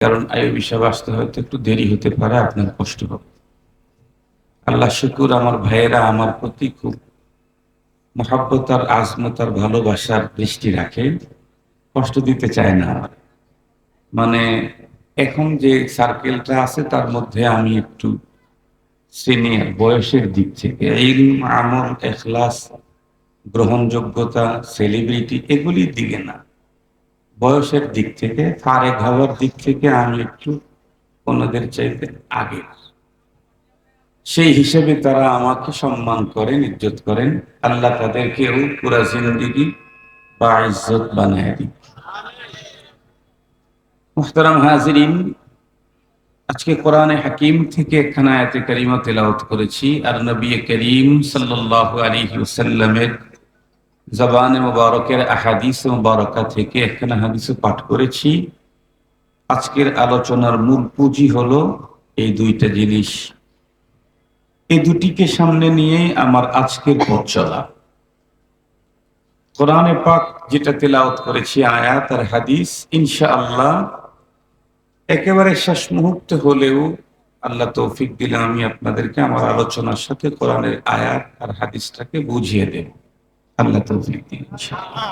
কারণ এই বিষয়ে আসতে হয়তো একটু দেরি হতে পারে, আপনার কষ্ট হবে। আল্লাহ শুকুর, আমার ভাইয়েরা আমার প্রতি খুব মহাব্বত আর আজমত আর ভালোবাসার দৃষ্টি রাখে, কষ্ট দিতে চায় না আমার। মানে এখন যে সার্কেলটা আছে তার মধ্যে আমি একটু সিনিয়র বয়সের দিক থেকে, ইলম, আমল, এখলাস, গ্রহণযোগ্যতা, সেলিব্রিটি এগুলির দিকে না, বয়সের দিক থেকে, ফারেক হওয়ার দিক থেকে আমি একটু অন্যদের চাইতে আগে। সেই হিসেবে তারা আমাকে সম্মান করেন, ইজ্জত করেন। আল্লাহ তাদেরকেও পুরা জিন্দেগি বা ইজ্জত বানায় দিন। মুহতারাম হাজিরিন, আজকে কোরআনে হাকিম থেকে একখানা আয়াতে কারিমা তেলাওয়াত করেছি, আর নবী করিম সাল্লাল্লাহু আলাইহি ওয়াসাল্লামের জবানে মুবারকের আহাদিস মুবারকা থেকে একখানা হাদিসও পাঠ করেছি। আজকের আলোচনার মূল পুঁজি হলো এই দুইটা জিনিস। এই দুটিকে সামনে নিয়েই আমার আজকের পথ চলা। কোরআনে পাক যেটা তেলাওয়াত করেছি, আয়াত আর হাদিস, ইনশাআল্লাহ একেবারে শেষ মুহূর্তে হলেও আল্লাহ তৌফিক দিলে আমি আপনাদেরকে আমার আলোচনার সাথে কোরআনের আয়াত আর হাদিসটাকে বুঝিয়ে দেব, আল্লাহ তৌফিক দিন ইনশাআল্লাহ।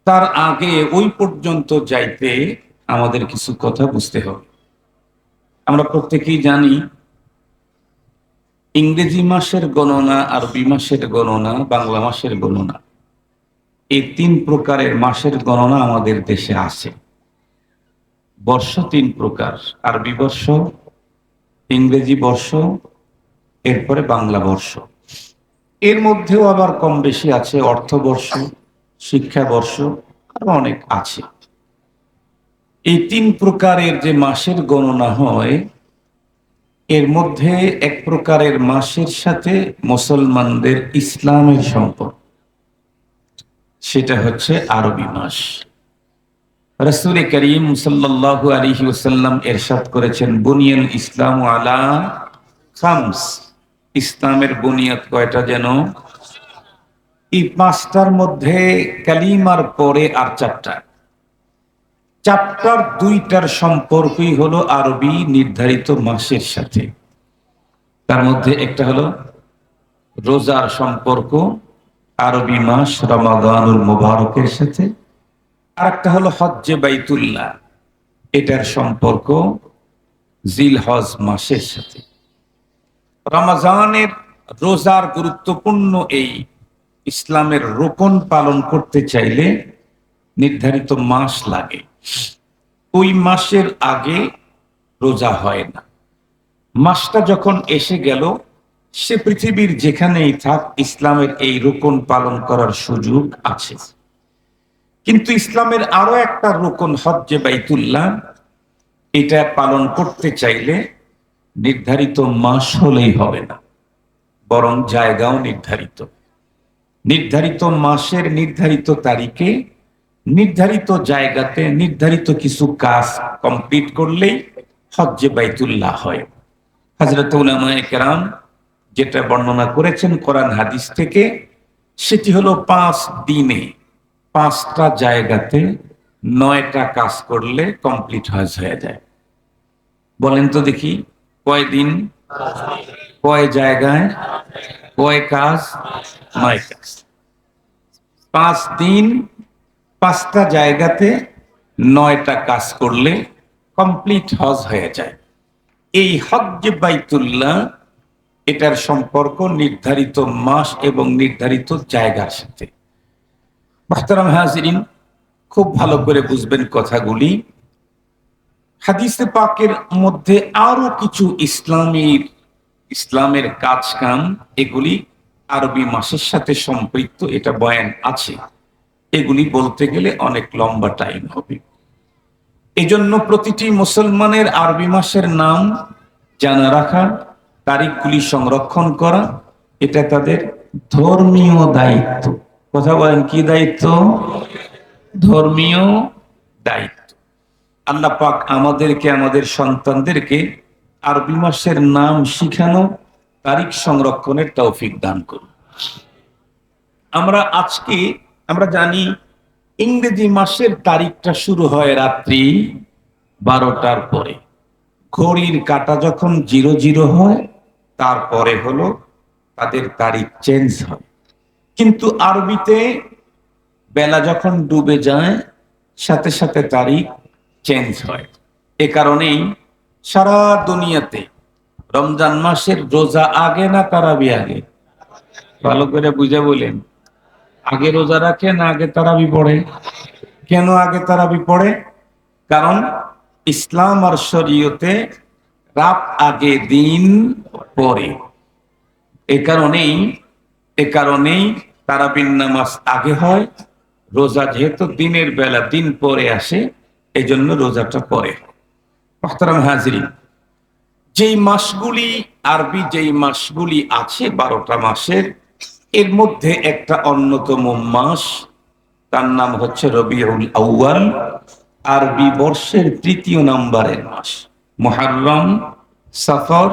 তার আগে ওই পর্যন্ত যাইতে আমাদের কিছু কথা বুঝতে হবে। আমরা প্রত্যেকেই জানি ইংরেজি মাসের গণনা, আরবি মাসের গণনা, বাংলা মাসের গণনা, এই তিন প্রকারের মাসের গণনা আমাদের দেশে আছে। বর্ষ তিন প্রকার: আরবি বর্ষ, ইংরেজি বর্ষ, এরপরে বাংলা বর্ষ। এর মধ্যেও আবার কম বেশি আছে অর্থবর্ষ, শিক্ষাবর্ষ, আরো অনেক আছে। এই তিন প্রকারের যে মাসের গণনা হয়, এর মধ্যে এক প্রকারের মাসের সাথে মুসলমানদের ইসলামের সম্পর্ক, সেটা হচ্ছে আরবি মাস। রাসূল করিম সাল্লাল্লাহু আলাইহি ওয়াসাল্লাম ইরশাদ করেছেন, বুনিয়াল ইসলামু আলা খামস। ইসলামের বুনিয়াদ কয়টা যেন? এই পাঁচটার মধ্যে কালিমার পরে আর চারটা, চারটার দুইটার সম্পর্কই হলো আরবি নির্ধারিত মাসের সাথে। তার মধ্যে একটা হলো রোজার সম্পর্ক আরবি মাস রমাদানুল মুবারকের সাথে, আর একটা হলো হজ্জে বাইতুল্লাহ, এটার সম্পর্ক জিলহজ মাসের সাথে। রমজানের রোজার গুরুত্বপূর্ণ এই ইসলামের রোকন পালন করতে চাইলে নির্ধারিত মাস লাগে। ওই মাসের আগে রোজা হয় না। মাসটা যখন এসে গেল, সে পৃথিবীর যেখানেই থাক, ইসলামের এই রোকন পালন করার সুযোগ আছে। কিন্তু ইসলামের আরো একটা রোকন হজ্জে বাইতুল্লাহ, এটা পালন করতে চাইলে নির্ধারিত মাস হলেই হবে না, বরং জায়গাও নির্ধারিত। নির্ধারিত মাসের নির্ধারিত তারিখে নির্ধারিত জায়গাতে নির্ধারিত কিছু কাজ কমপ্লিট করলেই হজ্জে বাইতুল্লাহ হয়। হযরত উলামায়ে কেরাম যেটা বর্ণনা করেছেন কোরআন হাদিস থেকে, সেটি হলো 5 দিনে 5টা জায়গাতে 9টা কাজ করলে কমপ্লিট হজ হয়ে যায়। বলেন তো দেখি, কয় দিন, কয় জায়গায়, কয় কাজ? 9 কাজ। 5 দিন 5টা জায়গাতে 9টা কাজ করলে কমপ্লিট হজ হয়ে যায়। এই হজ্জে বাইতুল্লাহ, এটার সম্পর্ক নির্ধারিত মাস এবং নির্ধারিত জায়গার সাথে। মুহতারাম হাজিরিন, খুব ভালো করে বুঝবেন কথাগুলি। হাদিসে পাকের মধ্যে আরো কিছু ইসলামের কাজ কাম, এগুলি আরবি মাসের সাথে সম্পৃক্ত, এটা বয়ান আছে। এগুলি বলতে গেলে অনেক লম্বা টাইম হবে। এজন্য প্রতিটি মুসলমানের আরবি মাসের নাম জানা রাখা, তারিখগুলি সংরক্ষণ করা, এটা তাদের ধর্মীয় দায়িত্ব। কথা বলেন, কি দায়িত্ব? ধর্মীয় দায়িত্ব। আল্লাহ পাক আমাদেরকে, আমাদের সন্তানদেরকে আরবি মাসের নাম শিখানো, তারিখ সংরক্ষণের তৌফিক দান করুন। আমরা জানি ইংরেজি মাসের তারিখটা শুরু হয় রাত্রি 12টার পরে। ঘড়ির কাঁটা যখন 00 হয় তারপরে হলো তাদের তারিখ চেঞ্জ হয়। কিন্তু আরবিতে বেলা যখন ডুবে যায় সাথে সাথে তারিখ চেঞ্জ হয়। এ কারণেই সারা দুনিয়াতে রমজান মাসের রোজা আগে না তারাবি আগে? ভালো করে বুঝে বলেন, আগে রোজা রাখে না আগে তারাবি পড়ে? কেন আগে তারাবি পড়ে? কারণ ইসলাম আর শরীয়তে রাত আগে দিন পরে। এ কারণেই তারাবির নামাজ আগে হয়। রোজা যেহেতু দিনের বেলা দিন পরে আসে, এই জন্য রোজাটা পরে। মোহতারাম হাজরিন, যেই মাসগুলি আরবি যেই মাসগুলি আছে 12টা মাসের, এর মধ্যে একটা অন্যতম মাস, তার নাম হচ্ছে রবিউল আউয়াল। আরবি বর্ষের 3য় নম্বরের মাস। মুহররম, সফর,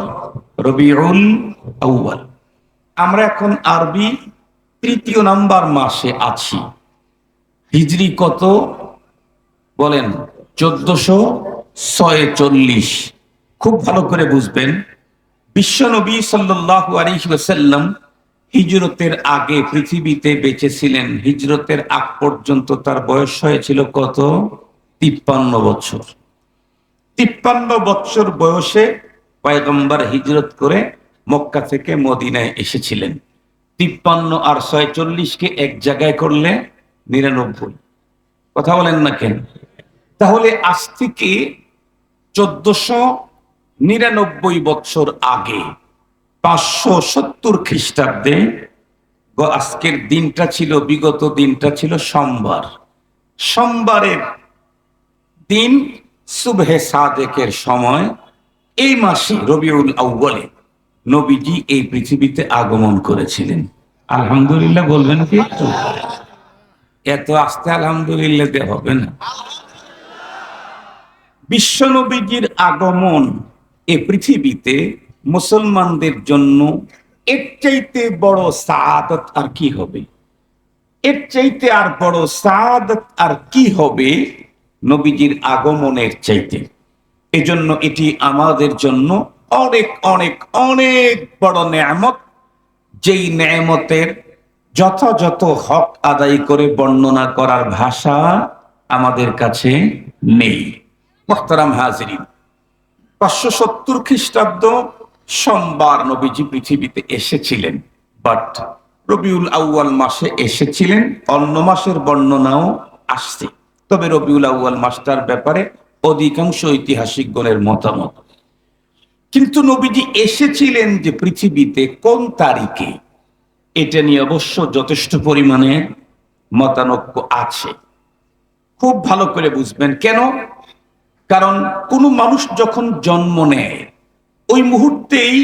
রবিউল আউয়াল। আমরা এখন আরবি 3য় নম্বর মাসে আছি। হিজরি কত বলেন? 1446। খুব ভালো করে বুঝবেন, বিশ্বনবী সাল্লাল্লাহু আলাইহি ওয়াসাল্লাম হিজরতের আগে পৃথিবীতে বেঁচে ছিলেন। হিজরতের আগ পর্যন্ত তার বয়স হয়েছিল কত? 53 বছর। 53 বছর বয়সে পয়গম্বর হিজরত করে মক্কা থেকে মদিনায় এসেছিলেন। 53 আর 46-কে এক জায়গায় করলে 99। কথা বলেন না কেন? তাহলে আজ থেকে 1499 বছর আগে 570 খ্রিস্টাব্দে, আজকের দিনটা ছিল, বিগত দিনটা ছিল সোমবার। সোমবারের দিন সুবহে সাদেকের সময় এই মাসে রবিউল আউয়ালে নবীজি এই পৃথিবীতে আগমন করেছিলেন। আলহামদুলিল্লাহ বলবেন কি? এত আস্তে আলহামদুলিল্লাহ দিয়ে হবে না। বিশ্বনবীজির আগমন এ পৃথিবীতে মুসলমানদের জন্য এর চাইতে বড় সাআদত আর কি হবে? এর চাইতে আর বড় সাআদত আর কি হবে নবীজির আগমনের চাইতে? এজন্য এটি আমাদের জন্য অনেক অনেক অনেক বড় নেয়ামত, যেই নেয়ামতের যথাযথ হক আদায় করে বর্ণনা করার ভাষা আমাদের কাছে নেই। মুহতারাম হাজিরিন, 570 খ্রিস্টাব্দ সোমবার নবীজি পৃথিবীতে এসেছিলেন। বাট রবিউল আউয়াল মাসে এসেছিলেন। অন্য মাসের বর্ণনাও আসছে, তবে রবিউল আউয়াল মাসটার ব্যাপারে অধিকাংশ ঐতিহাসিকগণের মতামত। কিন্তু নবীজি এসেছিলেন যে পৃথিবীতে কোন তারিখে, এটা নিয়ে অবশ্য যথেষ্ট পরিমাণে মতানৈক্য আছে। খুব ভালো করে বুঝবেন কেন? কারণ কোন মানুষ যখন জন্ম নেয় ওই মুহূর্তেই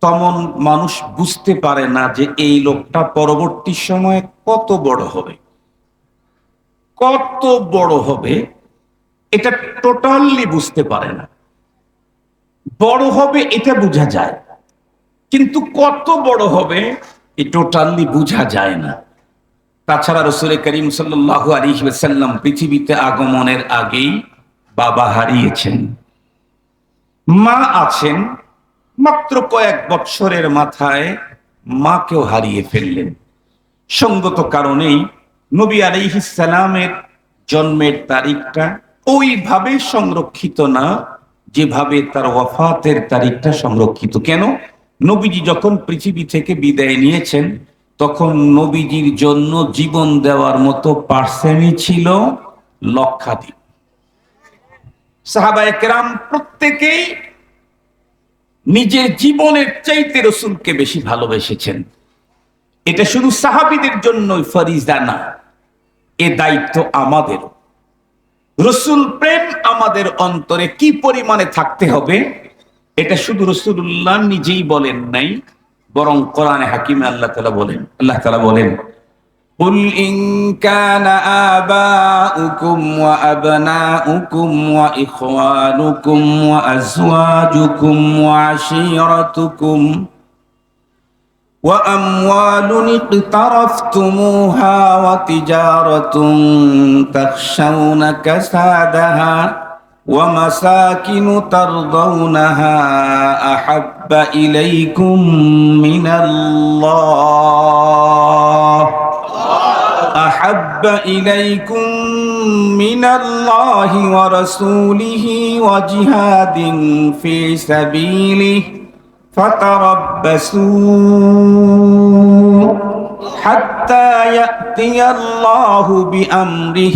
তেমন মানুষ বুঝতে পারে না যে এই লোকটা পরবর্তী সময়ে কত বড় হবে। কত বড় হবে এটা টোটালি বুঝতে পারে না। বড় হবে এটা বোঝা যায়, কিন্তু কত বড় হবে এই টোটালি বোঝা যায় না। তাছাড়া রাসূল করিম সাল্লাল্লাহু আলাইহি ওয়াসাল্লাম পৃথিবীতে আগমনের আগেই বাবা হারিয়েছেন, মা আছেন, মাত্র কয়েক বৎসরের মাথায় মাকেও হারিয়ে ফেললেন। সঙ্গত কারণেই নবী আলাইহিস সালামের জন্মের তারিখটা ওইভাবে সংরক্ষিত না যেভাবে তার ওয়াফাতের তারিখটা সংরক্ষিত। কেন? নবীজি যখন পৃথিবী থেকে বিদায় নিয়েছেন তখন নবীজির জন্য জীবন দেওয়ার মতো পার্সেনই ছিল লক্ষাধিক। সাহাবায়ে কেরাম প্রত্যেকেই নিজের জীবনের চাইতে রসুলকে বেশি ভালোবেসেছেন। এটা শুধু সাহাবীদের জন্যই ফরিজা না, এ দায়িত্ব আমাদের। রসুল প্রেম আমাদের অন্তরে কি পরিমাণে থাকতে হবে এটা শুধু রাসূলুল্লাহ নিজেই বলেন নাই, বরং কোরআনে হাকিমে আল্লাহ তাআলা বলেন قل إن كان آباؤكم وأبناؤكم وإخوانكم وأزواجكم وعشيرتكم وأموال اقترفتموها وتجارة تخشون كسادها ومساكن ترضونها أحب إليكم من الله أحب إليكم من الله ورسوله وجهاد في سبيله فتربصوا حتى يأتي الله بأمره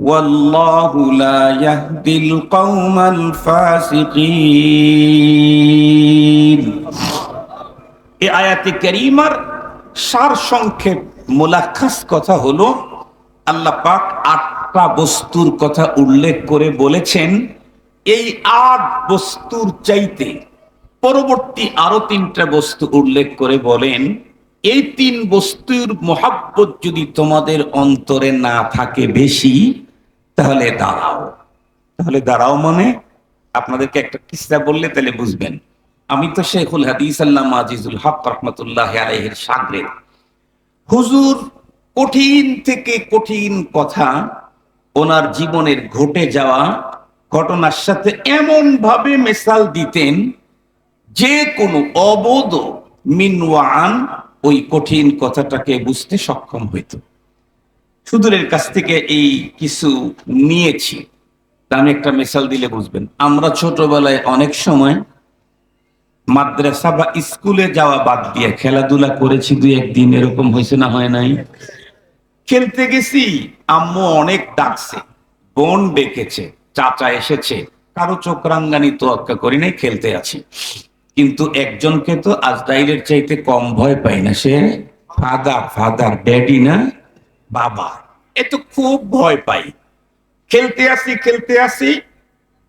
والله لا يهدي القوم الفاسقين। এই আয়াতে কারীমার সার সংক্ষেপ মুলাক্কাস কথা হলো, আল্লাহ পাক 8টা বস্তুর কথা উল্লেখ করে বলেছেন, এই 8 বস্তুর চাইতে পরবর্তী আরো 3টা বস্তু উল্লেখ করে বলেন, এই 3 বস্তুর মোহাব্বত যদি তোমাদের অন্তরে না থাকে বেশি, তাহলে দাঁড়াও মানে আপনাদেরকে একটা কিসসা বললে তাহলে বুঝবেন। আমি তো শেখুল হাদিস আল্লামা আজিজুল হক রাহমাতুল্লাহি আলাইহির শাগির্দ। হুজুর কঠিন থেকে কঠিন কথা ওনার জীবনের ঘটে যাওয়া ঘটনার সাথে এমন ভাবে মিসাল দিতেন, যে কোনো অবোধ মিনওয়ান ওই কঠিন কথাটাকে বুঝতে সক্ষম হইত। হুজুরের কাছ থেকে এই কিছু নিয়েছি, আমি একটা মিসাল দিলে বুঝবেন। আমরা ছোটবেলায় অনেক সময় মাদ্রাসা বা স্কুলে যাওয়া বাদ দিয়ে খেলাধুলা করেছি, 2-1 দিন, এরকম হয়েছে না হয় নাই? খেলতে গেছি, আম্মু অনেক ডাকছে, বোন ডেকেছে, চাচা এসেছে, কারো চোখ রাঙ্গানি তোয়াক্কা করি নাই, খেলতে আছি। কিন্তু একজনকে তো আজরাইলের চাইতে কম ভয় পাই না, সে ফাদার ড্যাডি না বাবা, এ তো খুব ভয় পাই। খেলতে আসি,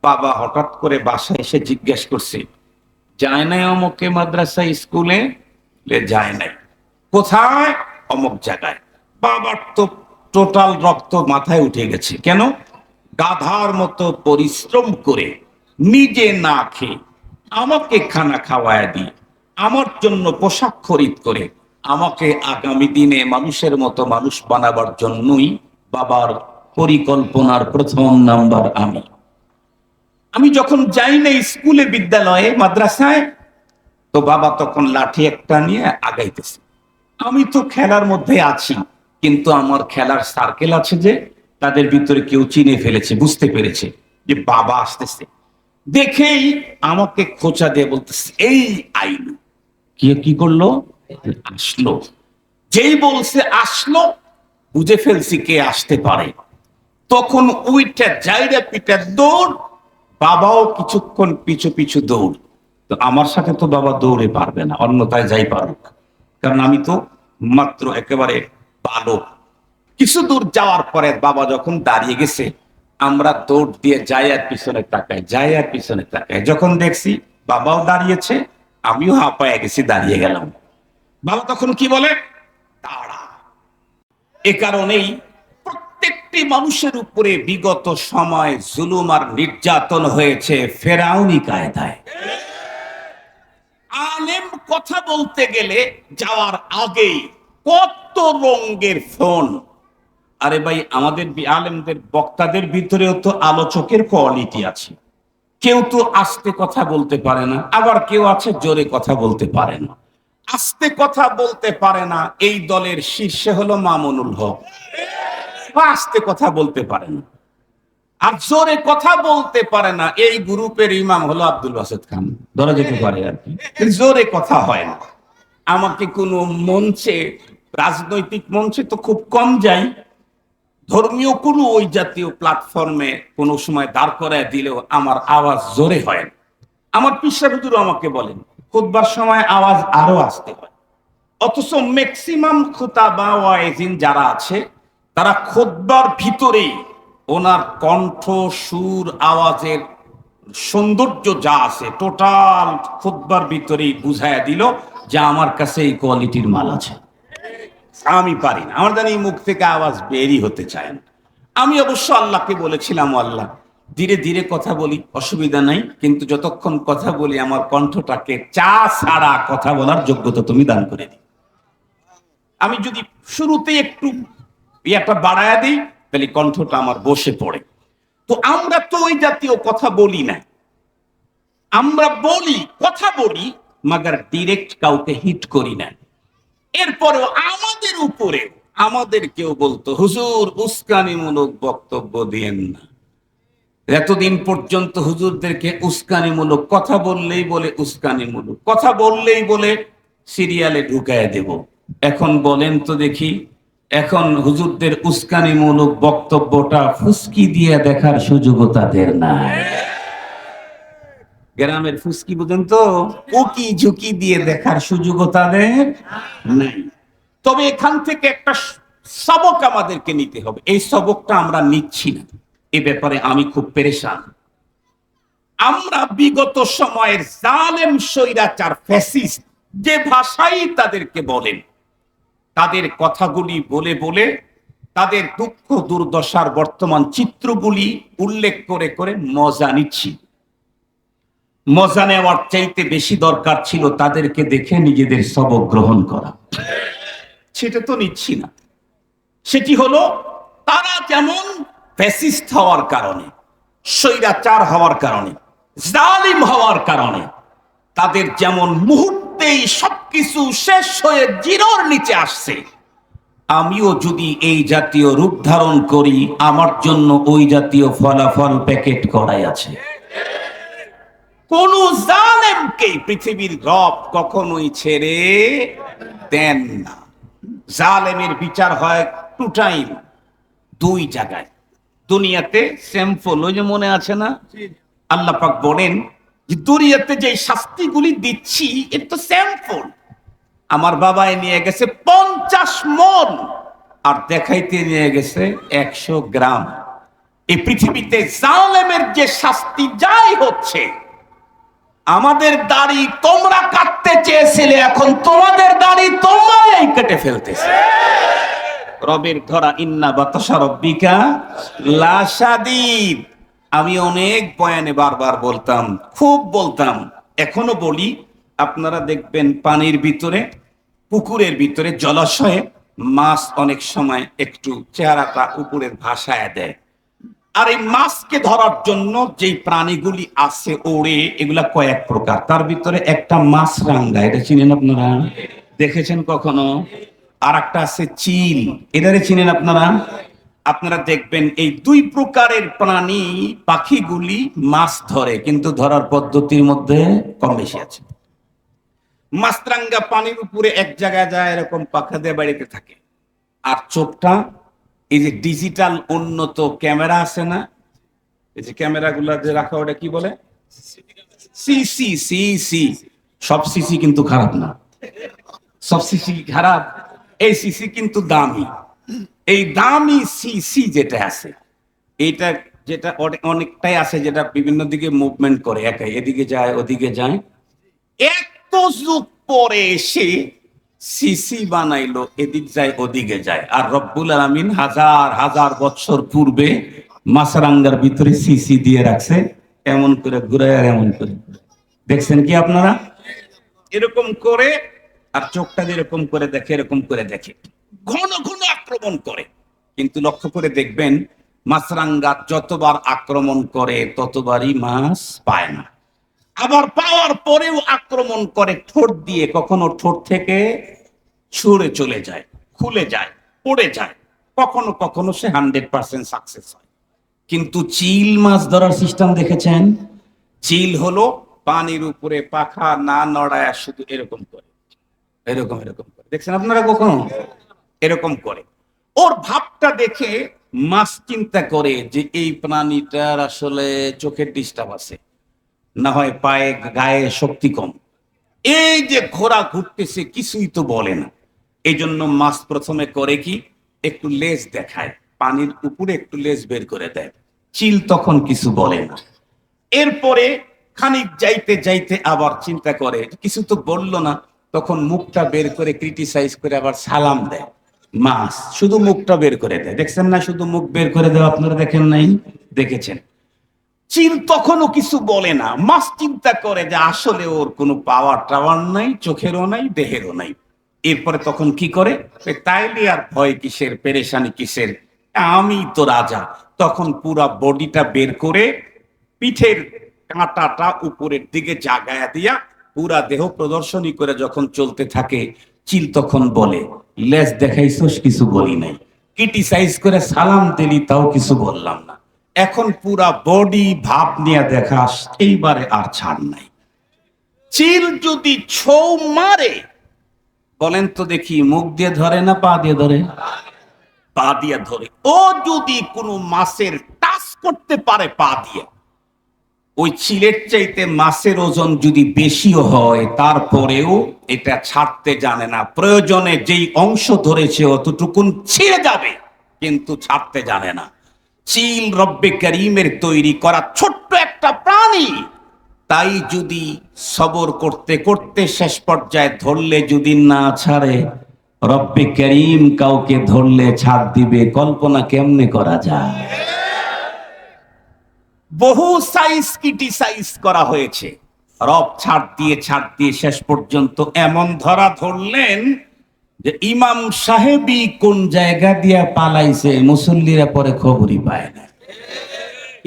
বাবা হঠাৎ করে বাসায় এসে জিজ্ঞেস করছে, যায় নাই অমুকে মাদ্রাসা স্কুলে? যায় নাই। কোথায়? অমুক জায়গায়। বাবার তো টোটাল রক্ত মাথায় উঠে গেছে। কেন? গাধার মতো পরিশ্রম করে নিজে না খেয়ে আমাকে খানা খাওয়ায় দিয়ে, আমার জন্য পোশাক খরিদ করে, আমাকে আগামী দিনে মানুষের মতো মানুষ বানাবার জন্যই বাবার পরিকল্পনার প্রথম নাম্বার আমি যখন যাই না স্কুলে, বিদ্যালয়ে, মাদ্রাসায়, তো বাবা তখন লাঠি একটা নিয়ে আগাইতেছে। আমি তো খেলার মধ্যে আছি, কিন্তু আমার খেলার সার্কেল আছে যে তাদের ভিতরে কেউ চিনে ফেলেছে, বুঝতে পেরেছে যে বাবা আসতেছে। দেখেই আমাকে খোঁচা দিয়ে বলতেছে, এই আইলু। কি করলো? আসলো। যেই বলছে আসলো, বুঝে ফেলছি কে আসতে পারে। তখন উইটা জায়গা পিটা দৌড়, বাবাও কিছুক্ষণ পিছু পিছু দৌড়। তো আমার সাথে তো বাবা দৌড়ে পারবে না, অন্যথায় যাই পারুক, কারণ আমি তো মাত্র একেবারে বালক। কিছু দূর যাওয়ার পরে বাবা যখন দাঁড়িয়ে গেছে, আমরা দৌড় দিয়ে যাই আর পিছনে তাকাই। যখন দেখছি বাবাও দাঁড়িয়েছে, আমিও হাঁপায়ে গেছি, দাঁড়িয়ে গেলাম। বাবা তখন কি বলে? তাড়া। এ কারণেই প্রত্যেকটি মানুষের উপরে বিগত সময় জুলুম আর নির্যাতন হয়েছে ফেরাউনি কায়দায়। আলেম কথা বলতে গেলে যাওয়ার আগেই কত রঙের ফোন। আরে ভাই, আমাদের আলেমদের বক্তাদের ভিতরেও তো আলোচকের কোয়ালিটি আছে। কেউ তো আস্তে কথা বলতে পারে না, আবার কেউ আছে জোরে কথা বলতে পারে না। আস্তে কথা বলতে পারে না এই দলের শীর্ষে হলো মামুনুল হক, আস্তে কথা বলতে পারে না। আর জোরে কথা বলতে পারে না এই গ্রুপের ইমাম হলো আব্দুল বাসেদ খান, ধরা যেতে পারে আর কি, জোরে কথা হয় না। আমাকে কোনো মঞ্চে, রাজনৈতিক মঞ্চে তো খুব কম যাই, ধর্মীয় কোনো ওই জাতীয় প্ল্যাটফর্মে কোনো সময় দাঁড় করায় দিলেও আমার আওয়াজ জোরে হয় না। আমার পিসা হুজুর আমাকে বলেন, খুতবার সময় আওয়াজ আরো আসতে হয়। অথচ ম্যাক্সিমাম খুতাবা ওয়াইজিন যারা আছে, তারা খুতবার ভিতরেই ওনার কণ্ঠ, সুর, আওয়াজের সৌন্দর্য যা আছে টোটাল খুতবার ভিতরেই বুঝাইয়া দিল যে আমার কাছে এই কোয়ালিটির মাল আছে। আমি পারি না, আমার জানি মুখ থেকে আওয়াজ বেরই হতে চায় না। আমি অবশ্য আল্লাহকে বলেছিলাম, আল্লাহ ধীরে ধীরে কথা বলি, অসুবিধা নাই, কিন্তু যতক্ষণ কথা বলি আমার কণ্ঠটাকে চা ছাড়া কথা বলার যোগ্যতা তুমি দান করে দিই। আমি যদি শুরুতে একটু একটা বাড়ায়া দিই, তাহলে কণ্ঠটা আমার বসে পড়ে। তো আমরা তো ওই জাতীয় কথা বলি না, আমরা বলি, কথা বলি, মাগার ডিরেক্ট কাউকে হিট করি না। এরপরেও আমাদের উপরে আমাদের কেউ বলতো, হুজুর উস্কানিমূলক বক্তব্য দিয়েন না। এতদিন পর্যন্ত হুজুরদেরকে উস্কানিমূলক কথা বললেই বলে উস্কানিমূলক কথা বললেই বলে সিরিয়ালে ঢুকায় দেব। এখন বলেন তো দেখি, এখন হুজুরদের উস্কানিমূলক বক্তব্যটা ফুসকি দিয়ে দেখার সুযোগও তাদের নাই। গ্রামের ফুসকি বুঝেন তো, উকি ঝুঁকি দিয়ে দেখার সুযোগও তাদের নাই। তবে এখান থেকে একটা সবক আমাদেরকে নিতে হবে, এই সবকটা আমরা নিচ্ছি না। এ ব্যাপারে আমি খুব পেরেশান। আমরা বিগত সময়ের জালেম স্বৈরাচার ফ্যাসিস্ট যে ভাষাই তাদেরকে বলেন, তাদের কথাগুলি বলে বলে তাদের দুঃখ দুর্দশার বর্তমান চিত্রগুলি উল্লেখ করে করে মজা নিচ্ছি। মজা নেওয়ার চাইতে বেশি দরকার ছিল তাদেরকে দেখে নিজেদের সবক গ্রহণ করা। সেটা তো নিচ্ছি না। সেটি হলো, তারা যেমন ফ্যাসিস্ট হওয়ার কারণে, স্বৈরাচার হওয়ার কারণে, জালিম হওয়ার কারণে তাদের যেমন মুহূর্তেই সবকিছু শেষ হয়ে জিরোর নিচে আসছে, আমিও যদি এই জাতীয় রূপ ধারণ করি, আমার জন্য ওই জাতীয় ফলাফল প্যাকেট করাই আছে। কোন জালেমকে পৃথিবীর রব কখনোই ছেড়ে দেন না। জালেমের বিচার হয় টু টাইম, দুই জায়গায়। দুনিয়াতে স্যাম্পল, ওই যে মনে আছে না, আল্লাহ পাক বলেন যে দুনিয়াতে যে শাস্তিগুলি দিচ্ছি এটা তো স্যাম্পল। আমার বাবাই নিয়ে গেছে 50 মণ আর দেখাইতে নিয়ে গেছে 100 গ্রাম। এই পৃথিবীতে জালেমের যে শাস্তি যাই হচ্ছে, আমাদের দাড়ি তোমরা কাটতে চেয়েছিলে, এখন তোমাদের দাড়ি তোমরাই কেটে ফেলতেছে। রবের ধরা ইন্না বাতাসা রব্বিকা লাশাদীদ। আমি অনেক বয়ানে বারবার বলতাম, খুব বলতাম, এখনো বলি। আপনারা দেখবেন পানির ভিতরে, পুকুরের ভিতরে, জলাশয়ে মাছ অনেক সময় একটু চেহারাটা উপরের ভাসায় দেয়। আর এই মাছকে ধরার জন্য যেই প্রাণীগুলি আছে ওড়ে, এগুলা কয়েক প্রকার। তার ভিতরে একটা মাছরাঙ্গা, এটা চিনেন আপনারা? দেখেছেন কখনো? আর একটা আছে চিল, এটারে চিনেন আপনারা? আপনারা দেখবেন এই দুই প্রকারের প্রাণী, পাখিগুলি মাছ ধরে, কিন্তু ধরার পদ্ধতির মধ্যে কম বেশি আছে। মাছরাঙ্গা পানির উপরে এক জায়গায় যায়, এরকম পাখা দিয়ে বাড়িতে থাকে। আর চোখটা, এই যে ডিজিটাল উন্নত ক্যামেরা আছে না, এই যে ক্যামেরা গুলা যে রাখা, ওটা কি বলে? সিসি। সিসি, সব সিসি কিন্তু খারাপ না। সব সিসি খারাপ? এই সিসি কিন্তু দামি। এই দামি সিসি যেটা আছে, এইটা যেটা অনেকটাই আছে, যেটা বিভিন্ন দিকে মুভমেন্ট করে, একাই এদিকে যায় ওদিকে যায়। এত যুগ পরে এসে সিসি বানাইলো, এদিক যায় ওদিকে যায়। আর রব্বুল আলামিন হাজার হাজার বছর পূর্বে মাছরাঙ্গার ভিতরে সিসি দিয়ে রাখছে, এমন করে ঘুরে আর এমন করে। দেখছেন কি আপনারা? এরকম করে, আর চোখটা এরকম করে দেখে, এরকম করে দেখে, ঘন ঘন আক্রমণ করে। কিন্তু লক্ষ্য করে দেখবেন, মাছরাঙ্গা যতবার আক্রমণ করে ততবারই মাছ পায় না। আবার পাওয়ার পরেও আক্রমণ করে ঠোঁট দিয়ে, কখনো ঠোঁট থেকে ছুঁড়ে চলে যায়, খুলে যায়, পড়ে যায়। কখনো কখনো সে 100% সাকসেস হয়। কিন্তু চিল মাছ ধরার সিস্টেম দেখেছেন? চিল হলো পানির উপরে পাখা না নড়ায় শুধু এরকম করে, এরকম এরকম করে। দেখছেন আপনারা কখনো? এরকম করে। ওর ভাবটা দেখে মাছ চিন্তা করে যে এই প্রাণীটার আসলে চোখের ডিস্টার্ব আছে, না হয় পায়ে গায়ে শক্তি কম। এই যে ঘোড়া ঘুরতেছে, কিছুই তো বলে না। এই জন্য মাছ প্রথমে করে কি, একটু লেজ দেখায়, পানির উপরে একটু লেজ বের করে দেয়। চিল তখন কিছু বলে না। এরপরে খানিক যাইতে যাইতে আবার চিন্তা করে, কিছু তো বললো না, তখন মুখটা বের করে ক্রিটিসাইজ করে আবার সালাম দেয়। মাছ শুধু মুখটা বের করে দেয়। দেখছেন না? শুধু মুখ বের করে দেওয়া আপনারা দেখেন নাই? দেখেছেন? চিল তখনও কিছু বলে না। মাছ চিন্তা করে যে আসলে ওর কোনো পাওয়ার টাওয়ার নাই, চোখেরও নাই, দেহেরও নাই। এরপরে তখন কি করে, তাইলে আর ভয় কিসের, পেরেশানি কিসের, আমি তো রাজা, তখন পুরা বডিটা বের করে পিঠের কাঁটাটা উপরের দিকে জাগায়া দিয়া পুরা দেহ প্রদর্শনী করে যখন চলতে থাকে, চিল তখন বলে, লেজ দেখাইছস, কিছু বলি নাই, ক্রিটিসাইজ করে সালাম দিলি, তাও কিছু বললাম না, এখন পুরা বডি ভাব নিয়ে দেখাস, এইবারে আর ছাড় নাই। চিল যদি ছৌ মারে, বলেন তো দেখি, মুখ দিয়ে ধরে না পা দিয়ে ধরে? পা দিয়ে ধরে। ও যদি কোনো মাছের টাচ করতে পারে পা দিয়ে, ওই চিলের চাইতে মাছের ওজন যদি বেশিও হয়, তারপরেও এটা ছাড়তে জানে না। প্রয়োজনে যেই অংশ ধরেছে অতটুকুন ছিঁড়ে যাবে, কিন্তু ছাড়তে জানে না। চিল রব্বে করিমের তৈরি করা ছোট্ট একটা প্রাণী, তাই যদি সবর করতে করতে শেষ পর্যায়ে ধরলে যদি না ছাড়ে, রব্বে করিম কাউকে ধরলে ছাড় দিবে, কল্পনা কেমনে করা যায়? বহু সাইজ ক্রিটিসাইজ করা হয়েছে, রব ছাড় দিয়ে শেষ পর্যন্ত এমন ধরা ধরলেন যে ইমাম সাহেবই কোন জায়গা দিয়া পালাইছে, মুসল্লিরা পরে খবরই পায় না।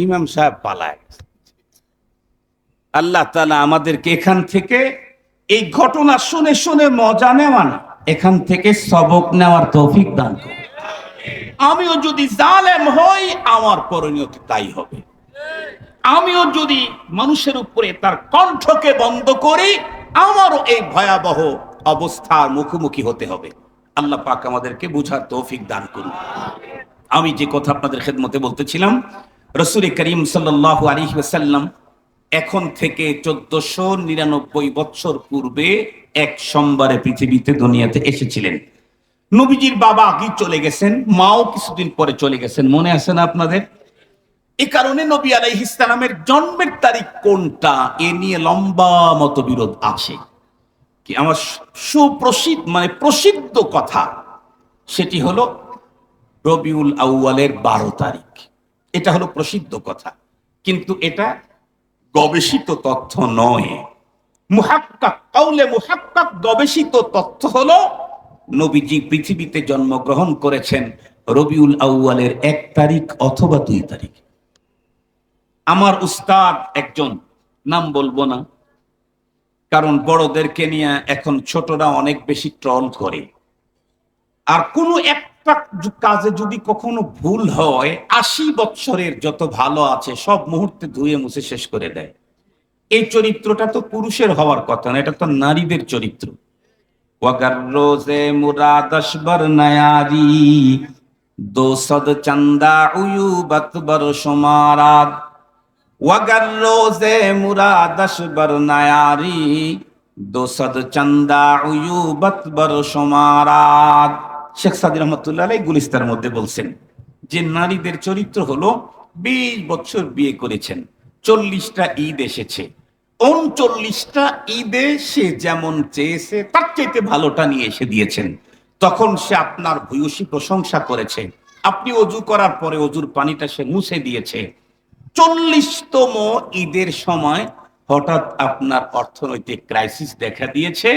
ইমাম সাহেব পালায়। আল্লাহ তাআলা আমাদেরকে এখান থেকে, এই ঘটনা শুনে শুনে মজা নেওয়া না, এখান থেকে সবক নেওয়ার তৌফিক দান করুন। আমিও যদি জালেম হই, আমার পরিণতি তাই হবে। আমিও যদি মানুষের উপরে তার কণ্ঠকে বন্ধ করি, আমারও এই ভয়াবহ অবস্থার মুখোমুখি হতে হবে। আল্লাহ পাক আমাদেরকে বুঝার তৌফিক দান করুন। আমি যে কথা আপনাদের খেদমতে বলতেছিলাম, রাসূল করিম সাল্লাল্লাহু আলাইহি ওয়াসাল্লাম এখন থেকে 1499 বছর পূর্বে এক সোমবারে পৃথিবীতে দুনিয়াতে এসেছিলেন। নবীজির বাবা আগেই চলে গেছেন, মাও কিছুদিন পরে চলে গেছেন, মনে আছে না আপনাদের? এ কারণে নবী আলাইহিস সালামের জন্মের তারিখ কোনটা, এ নিয়ে লম্বা মতবিরোধ আছে। কি আমার প্রসিদ্ধ কথা, সেটি হলো রবিউল আউয়ালের 12 তারিখ। এটা হলো প্রসিদ্ধ কথা, কিন্তু এটা গবেষিত তথ্য নয়। মুহাক্কাক কাউলে মুহাক্কাক গবেষিত তথ্য হলো নবীজি পৃথিবীতে জন্মগ্রহণ করেছেন রবিউল আউয়ালের 1 তারিখ অথবা 2 তারিখ। আমার উস্তাদ একজন, নাম বলবো না, কারণ বড়দেরকে নিয়ে এখন ছোটরা অনেক বেশি ট্রল করে। আর কোনো একটা কাজে যদি কখনো ভুল হয়, 80 বছরের যত ভালো আছে সব মুহূর্তে ধুয়ে মুছে শেষ করে দেয়। এই চরিত্রটা তো পুরুষের হওয়ার কথা না, এটা তো নারীদের চরিত্র। ওয়াগার রোজে মুরাদশ বরনায়ারি, দোসদ চন্দা উয়ুবত বর শুমারাত। ওয়াগার রোজে মুরাদশ বরনায়ারি, দোসদ চন্দা উয়ুবত বর শুমারাত। শেখ সাদী রহমতুল্লাহ আলাইহি গুলিস্তার মধ্যে বলছেন যে নারীদের চরিত্র হলো 20 বছর বিয়ে করেছেন, 40টা ঈদ এসেছে, 39টা ঈদে সে যেমন চেয়েছে তার চাইতে ভালোটা নিয়ে এসে দিয়েছেন। তখন সে আপনার ভূয়সী প্রশংসা করেছে, আপনি অজু করার পরে অজুর পানিটা সে মুছে দিয়েছে। 40তম ঈদের সময় হঠাৎ আপনার অর্থনৈতিক ক্রাইসিস দেখা দিয়েছে,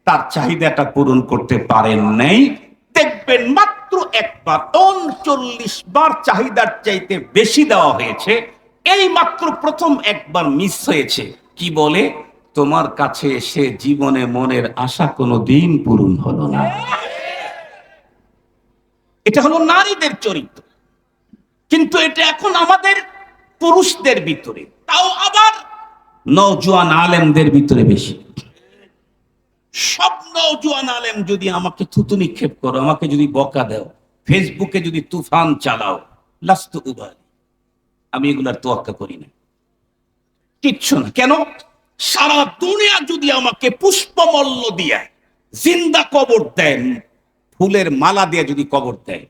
তার চাহিদাটা পূরণ করতে পারেন নাই। দেখবেন মাত্র একবার 39 বার চাহিদার চাইতে বেশি দেওয়া হয়েছে, এই মাত্র প্রথম একবার মিস হয়েছে। কি বলে, তোমার কাছে এসে জীবনে মনের আশা কোনো দিন পূরণ হলো না। এটা হলো নারীদের চরিত্র, কিন্তু এটা এখন আমাদের পুরুষদের ভিতরে, তাও আবার নওজোয়ান আলেমদের ভিতরে বেশি। সব নওজোয়ান আলেম যদি আমাকে থুতু নিক্ষেপ করো, আমাকে যদি বকা দাও, ফেসবুকে যদি তুফান চালাও, লাস্তু উবালি, আমি এগুলার তোয়াক্কা করি না, কিচ্ছু না। কেন? সারা দুনিয়া যদি আমাকে পুষ্পমল্ল দিয়ে জিন্দা কবর দেন, ফুলের মালা দিয়ে যদি কবর দেয়,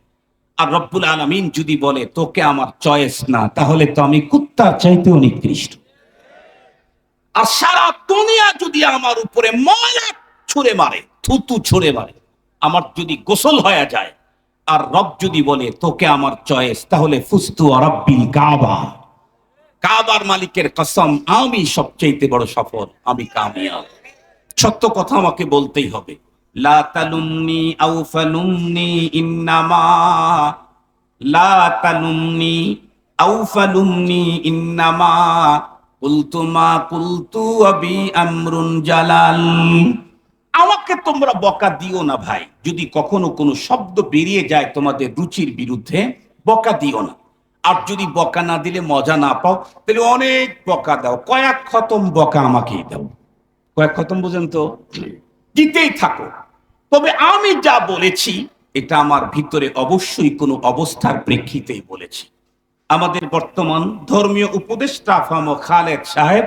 আর রব্বুল আলামিন যদি বলে তোকে আমার চয়েস না, তাহলে তো আমি কুত্তার চাইতেও নিকৃষ্ট। আর সারা দুনিয়া যদি আমার উপরে ময়লা ছুঁড়ে মারে, থুতু ছুঁড়ে মারে, আমার যদি গোসল হয়ে যায়, আর রব যদি বলে তোকে আমার চয়েস, তাহলে ফুস্তু রাব্বিল কাবা, কাবার মালিকের কসম, আমি সবচেয়ে বড় সফল, আমি কামিয়াব। সত্য কথা আমাকে বলতেই হবে। লা তালুমনি আও ফালুমনি ইন্নামা লা তালুমনি আউ ফালুমনি ইন্নামা কুলতু মা কুলতু আবি আমরুন জালাল। আমাকে তোমরা বকা দিও না ভাই, যদি কখনো কোনো শব্দ বেরিয়ে যায় তোমাদের রুচির বিরুদ্ধে, বকা দিও না। আর যদি বকা না দিলে মজা না পাও, তাহলে অনেক বকা দাও, কয়েক খতম বকা আমাকেই দাও। কয়েক খতম বুঝেন তো, দিতেই থাকো। তবে আমি যা বলেছি এটা আমার ভিতরে অবশ্যই কোনো অবস্থার প্রেক্ষিতেই বলেছি। আমাদের বর্তমান ধর্মীয় উপদেষ্টা ফামো খালেদ সাহেব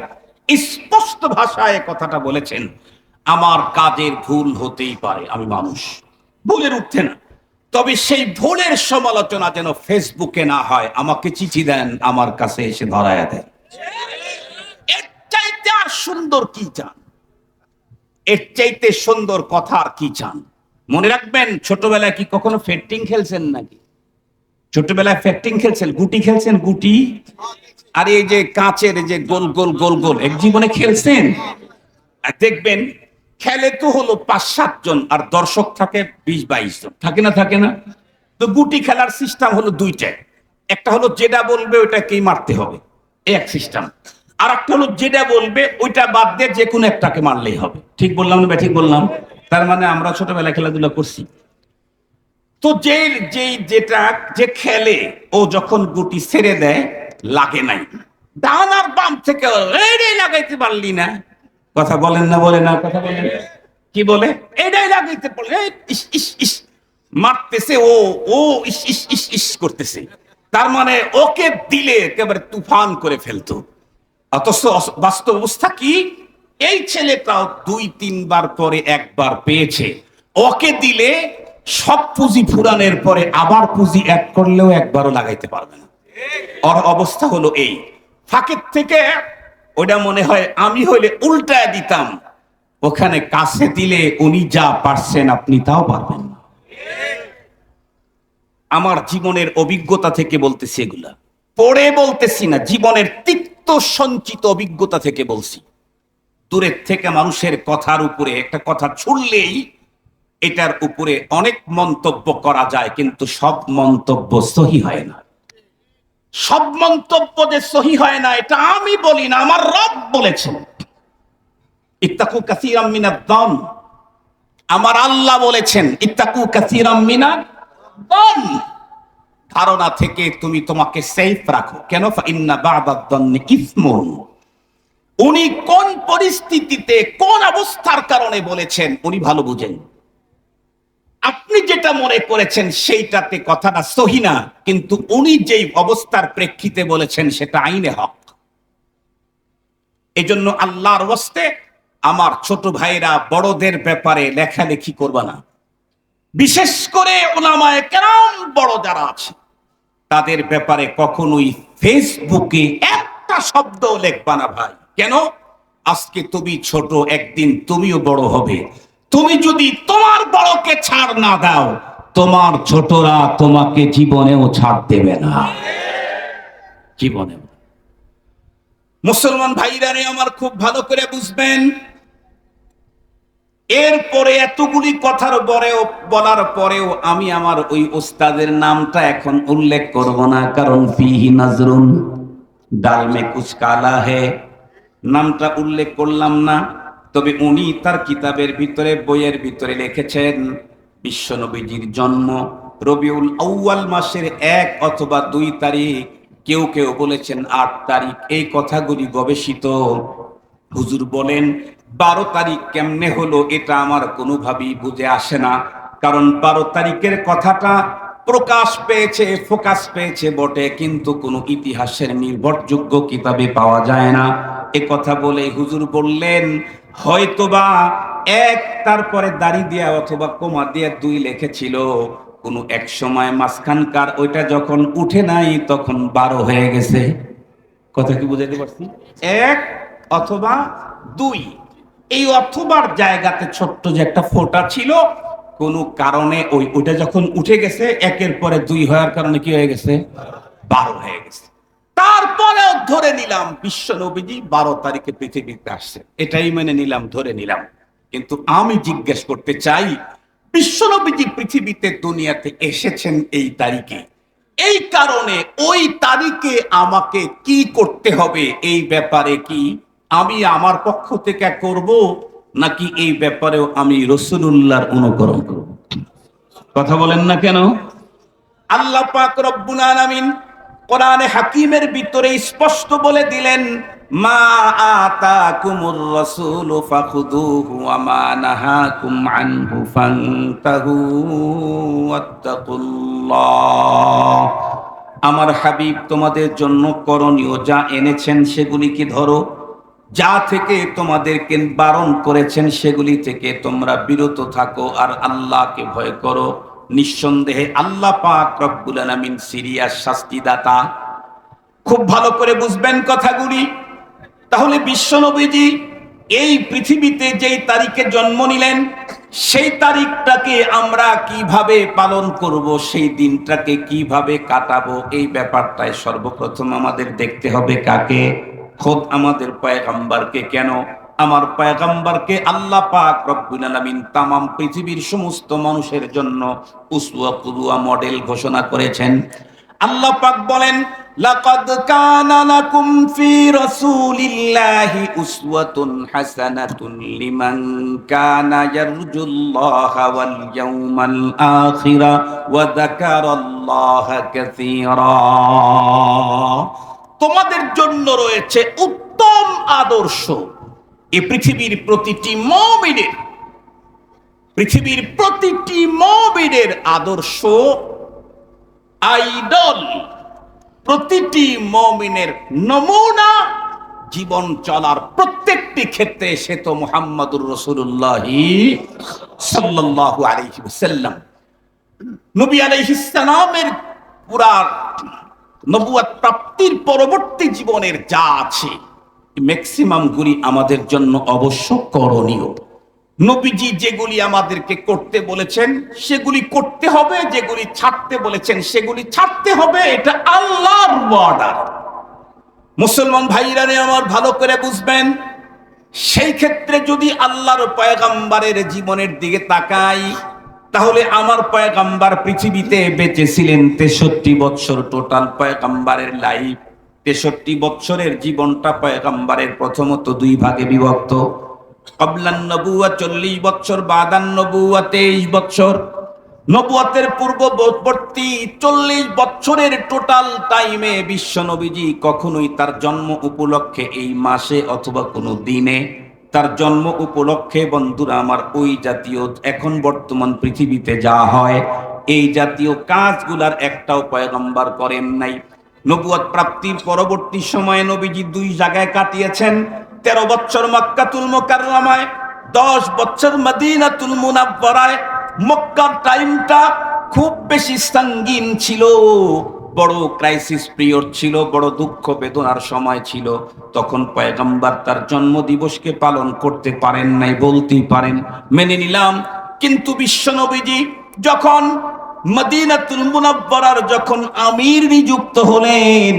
স্পষ্ট ভাষায় কথাটা বলেছেন, আমার কাজের ভুল হতেই পারে, আমি মানুষ, ভুলের উঠতে না। তবে সেই ভুলের সমালোচনা যেন ফেসবুকে না হয়, আমাকে চিঠি দেন, আমার কাছে এসে ধরায় দেন। এর চাইতে আর সুন্দর কি চান? এর চাইতে সুন্দর কথা আর কি চান? মনে রাখবেন, ছোটবেলায় কি কখনো ফেটটিং খেলছেন নাকি? ছোটবেলায় ফেটটিং খেলছেন, গুটি খেলছেন, গুটি? আর এই যে কাঁচের যে গোল গোল গোল গোল, এক জীবনে খেলছেন? দেখবেন খেলে তো হলো ৫-৭ জন, আর দর্শক থাকে ২০-২২ জন, থাকে না? থাকে না? তো গুটি খেলার সিস্টেম হলো দুইটাই। একটা হলো যেটা বলবে ওইটাকেই মারতে হবে, এক সিস্টেম। আর একটা হলো যেটা বলবে ওইটা বাদ দিয়ে যে কোনো একটাকে মারলেই হবে। ঠিক বললাম না? ঠিক বললাম? তার মানে আমরা ছোটবেলায় খেলাধুলা করছি। তো যেটা যে খেলে, ও যখন গুটি ছেড়ে দেয় লাগে নাই, ডান আর বাম থেকে এইটাই লাগাইতে পারলি না, কথা বলেন না? বলে না? কথা বলেন। কি বলে? এইটাই লাগাইতে পারলে, ইস ইস ইস মারতেছে, ও ও ইস ইস ইস ইস করতেছে। তার মানে ওকে দিলে একেবারে তুফান করে ফেলতো। অথচ বাস্তব অবস্থা কি? এই ছেলেটাও ২-৩ বার পরে একবার পেয়েছে, ওকে দিলে সব পুঁজি ফুরানের পরে আবার পুঁজি অ্যাড করলেও একবারও লাগাইতে পারবে না। ওর অবস্থা হলো এই। ফাঁকের থেকে ওটা মনে হয় আমি হইলে উল্টায় দিতাম, ওখানে কাছে দিলে উনি যা পারছেন আপনি তাও পারবেন না। আমার জীবনের অভিজ্ঞতা থেকে বলতেছি, এগুলা পড়ে বলতেছি না, জীবনের তিক্ত সঞ্চিত অভিজ্ঞতা থেকে বলছি। দূরের থেকে মানুষের কথার উপরে একটা কথা ছুড়লেই এটার উপরে অনেক মন্তব্য করা যায়, কিন্তু সব মন্তব্য সহি হয় না। সব মন্তব্য যে সহি হয় না এটা আমি বলি না, আমার রব বলেছেন, ইত্তাকু কাসীরাম মিনাদ দান। আমার আল্লাহ বলেছেন, ইত্তাকু কাসীরাম মিনাদ দান। ধারণা থেকে তুমি তোমাকে সেফ রাখো। কেন? ইন্না বা'দাদ দান্নি ইসমুন। উনি কোন পরিস্থিতিতে কোন অবস্থার কারণে বলেছেন উনি ভালো বুঝেন। আপনি যেটা মনে করেছেন সেইটাতে কথাটা সহি না, কিন্তু উনি যেই অবস্থার প্রেক্ষিতে বলেছেন সেটা আইনে হক। এজন্য আল্লাহর ওয়াস্তে আমার ছোট ভাইরা বড়দের ব্যাপারে লেখালেখি করবা না। বিশেষ করে উলামায়ে কেরাম বড় যারা আছে তাদের ব্যাপারে কখনোই ফেসবুকে একটা শব্দ লিখবা না ভাই। কেন? আজকে তুমি ছোট, একদিন তুমিও বড় হবে। তুমি যদি তোমার বড়কে ছাড় না দাও, তোমার ছোটরা তোমাকে জীবনেও ছাড় দেবে না, জীবনে। মুসলমান ভাইরা আমার খুব ভালো করে বুঝবেন, এরপরে এতগুলি কথার পরেও বলার পরেও আমি আমার ওই ওস্তাদের নামটা এখন উল্লেখ করব না, কারণ ফিহি নাজরুন ডাল মে কুছ কালা হে, নামটা উল্লেখ করলাম না। তবে উনি তার কিতাবের ভিতরে, বইয়ের ভিতরে লিখেছেন বিশ্বনবীজির জন্ম রবিউল আউয়াল মাসের ১ অথবা ২ তারিখ, কেউ কেউ বলেছেন ৮ তারিখ। এই কথাগুলি গবেষিত। হুজুর বলেন ১২ তারিখ কেমনে হলো এটা আমার কোনোভাবেই বুঝে আসে না, কারণ ১২ তারিখের কথাটা প্রকাশ পেয়েছে, ফোকাস পেয়েছে বটে, কিন্তু কোনো ইতিহাসের নির্ভরযোগ্য কিতাবে পাওয়া যায় না। এ কথা বলে হুজুর বললেন হয়তোবা ১ তারপরে দাড়ি দিয়া অথবা কোমা দিয়ে ২ লিখেছিল, কোনো এক সময় মাঝখানকার ওইটা যখন উঠে নাই তখন ১২ হয়ে গেছে। কথা কি বুঝাইতে পারছি? ১ অথবা ২, এই অথবার জায়গাতে ছোট্ট যে একটা ফোঁটা ছিল, কোন কারণে ওইটা যখন উঠে গেছে ১-এর পরে ২ হওয়ার কারণে কি হয়ে গেছে? ১২ হয়ে গেছে। তারপরেও ধরে নিলাম বিশ্ব নবীজি ১২ তারিখে পৃথিবীতে আসছে, এটাই মেনে নিলাম, ধরে নিলাম। কিন্তু আমি জিজ্ঞেস করতে চাই, বিশ্ব নবীজি পৃথিবীতে দুনিয়াতে এসেছেন এই তারিখে, এই কারণে ওই তারিখে আমাকে কি করতে হবে, এই ব্যাপারে কি আমি আমার পক্ষ থেকে করব, নাকি এই ব্যাপারেও আমি রাসূলুল্লাহর অনুকরণ করব? কথা বলেন না কেন? আল্লাহ পাক রব্বুল আলামিন কোরআনে হাকিমের ভিতরে স্পষ্ট বলে দিলেন, মা আতাকুমুর রাসূলু ফাখুযুহু ওয়া মা নাহাকুম আনহু ফান্তাহু ওয়াত্তাকুল্লাহ। আমার হাবিব তোমাদের জন্য করণীয় যা এনেছেন সেগুলিকে ধরো, যা থেকে তোমাদেরকে বারণ করেছেন সেগুলি থেকে তোমরা বিরত থাকো, আর আল্লাহকে ভয় করো। নিঃসন্দেহে আল্লাহ পাক রব্বুল আলামিন সিরিয়াস শাস্তিদাতা। খুব ভালো করে বুঝবেন কথাগুলি। তাহলে বিশ্বনবীজি এই পৃথিবীতে যেই তারিখে জন্ম নিলেন, সেই তারিখটাকে আমরা কিভাবে পালন করব, সেই দিনটাকে কিভাবে কাটাবো, এই ব্যাপারটাই সর্বপ্রথম আমাদের দেখতে হবে। কাকে? খোদ আমাদের পয়গম্বরকে। কেন? আমার পয়গম্বরকে আল্লাহ পাক রব্বুল আলামিন তামাম পৃথিবীর সমস্ত মানুষের জন্য উসওয়া কুদওয়া মডেল ঘোষণা করেছেন। আল্লাহ পাক বলেন, লাকাদ কানা লাকুম ফি রাসূলিল্লাহি উসওয়াতুন হাসানাতুন লিমান কানা ইয়ারজুল্লাহা ওয়াল ইয়াউমাল আখিরা ওয়া যাকারাল্লাহা কাসীরা। তোমাদের জন্য রয়েছে উত্তম আদর্শ। এই পৃথিবীর প্রতিটি মুমিনের আদর্শ আইডল, প্রতিটি মুমিনের নমুনা জীবন চলার প্রত্যেকটি ক্ষেত্রে সে তো মুহাম্মাদুর রাসূলুল্লাহ সাল্লাল্লাহু আলাইহি ওয়াসাল্লাম। নবী আলাইহিস সালামের পুরা নবুয়ত প্রাপ্তির পরবর্তী জীবনের যা আছে ম্যাক্সিমাম গুলি আমাদের জন্য অবশ্য করণীয়। নবীজি যেগুলি আমাদেরকে করতে বলেছেন সেগুলি করতে হবে, যেগুলি ছাড়তে বলেছেন সেগুলি ছাড়তে হবে। এটা আল্লাহর অর্ডার। মুসলমান ভাইরা আমার ভালো করে বুঝবেন। সেই ক্ষেত্রে যদি আল্লাহর পয়গম্বরের জীবনের দিকে তাকাই, তাহলে আমার পয়গম্বর পৃথিবীতে বেঁচে ছিলেন 63 বছর। টোটাল পয়গম্বরের লাইফ 63 বছরের জীবনটা পয়গম্বরের প্রথমত দুই ভাগে বিভক্ত। ক্বাবলান নবুওয়া 40 বছর, বাদান নবুওয়া 23 বছর। নবুয়তের পূর্ববর্তী 40 বছরের টোটাল টাইমে বিশ্ব নবীজি কখনোই তার জন্ম উপলক্ষে এই মাসে অথবা কোনো দিনে তার জন্ম উপলক্ষে, বন্ধুরা আমার, ওই জাতীয় এখন বর্তমান পৃথিবীতে যা হয় এই জাতীয় কাজগুলার একটাও পয়গম্বর করেন নাই। নবুয়ত প্রাপ্তির পরবর্তী সময়ে নবীজি দুই জায়গায় কাটিয়েছেন। 13 বছর মক্কাতুল মুকাররমায়, 10 বছর মদিনাতুল মুনাওয়ারায়। মক্কার টাইমটা খুব বেশি সঙ্গীন ছিল, বড় ক্রাইসিস পিরিয়ড ছিল, বড় দুঃখ বেদনার সময় ছিল। তখন পয়গম্বর তার জন্মদিবসকে পালন করতে পারেন নাই, বলতেই পারেন, মেনে নিলাম। কিন্তু বিশ্বনবীজি যখন মদিনাতুল মুনাওয়ারার যখন আমির নিযুক্ত হলেন,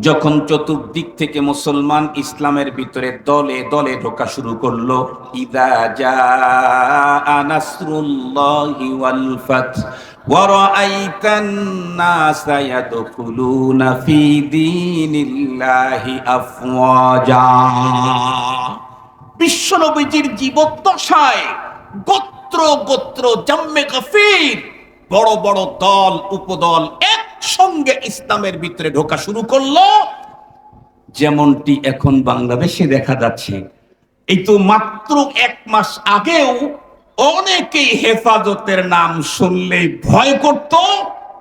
যখন চতুর্দিক থেকে মুসলমান ইসলামের ভিতরে দলে দলে ঢোকা শুরু করলো, ইযা জাআ নাসরুল্লাহি ওয়াল ফাতহ ওয়া রাআইতান নাসা ইয়াদখুলুনা ফি দীনিল্লাহি আফওয়াজা। বিশ্বনবীজির জীবদ্দশায় গোত্র গোত্র জাম্মে গাফির বড় বড় দল উপদল একসঙ্গে ইসলামের ভিতরে ঢোকা শুরু করলো, যেমনটি এখন বাংলাদেশে দেখা যাচ্ছে। এই তো মাত্র 1 মাস আগেও অনেকেই হেফাজতের নাম শুনলেই ভয় করত,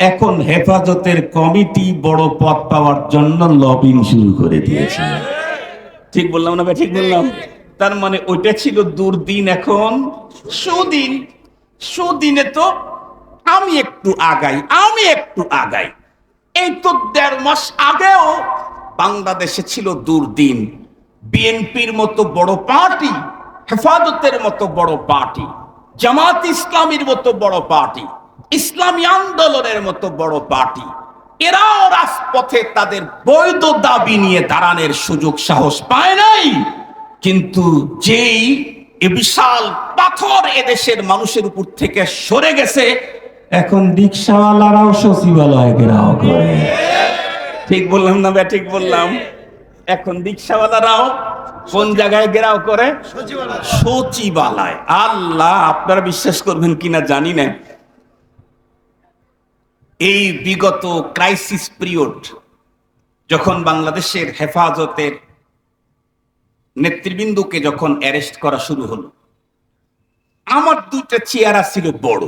এখন হেফাজতের কমিটি বড় পদ পাওয়ার জন্য লবিং শুরু করে দিয়েছে। ঠিক বললাম না ভাই? ঠিক বললাম? তার মানে ওইটা ছিল দুর্দিন, এখন সুদিন। সুদিনে তো আমি একটু আগাই। এই তো 1.5 মাস আগেও বাংলাদেশে ছিল দুর্দিন। বিএনপির মতো বড় পার্টি, হেফাজতের মতো বড় পার্টি, জামাত ইসলামীর মতো বড় পার্টি, ইসলামী আন্দোলনের মতো বড় পার্টি, এরাও রাজপথে তাদের বৈধ দাবি নিয়ে দাঁড়ানোর সুযোগ সাহস পায় নাই। কিন্তু যেই এ বিশাল পাথর এদেশের মানুষের উপর থেকে সরে গেছে, এখন রিক্সাওয়ালারাও সচিবালয় ঘেরাও করে। ঠিক বললাম না বে? ঠিক বললাম। এখন রিক্সাওয়ালারাও কোন জায়গায় ঘেরাও করে? সচিবালয়। আল্লাহ, আপনারা বিশ্বাস করবেন কিনা জানি না, এই বিগত ক্রাইসিস পিরিয়ড যখন বাংলাদেশের হেফাজতের নেতৃবৃন্দকে যখন অ্যারেস্ট করা শুরু হলো, আমার দুইটা চেহারা ছিল বড়।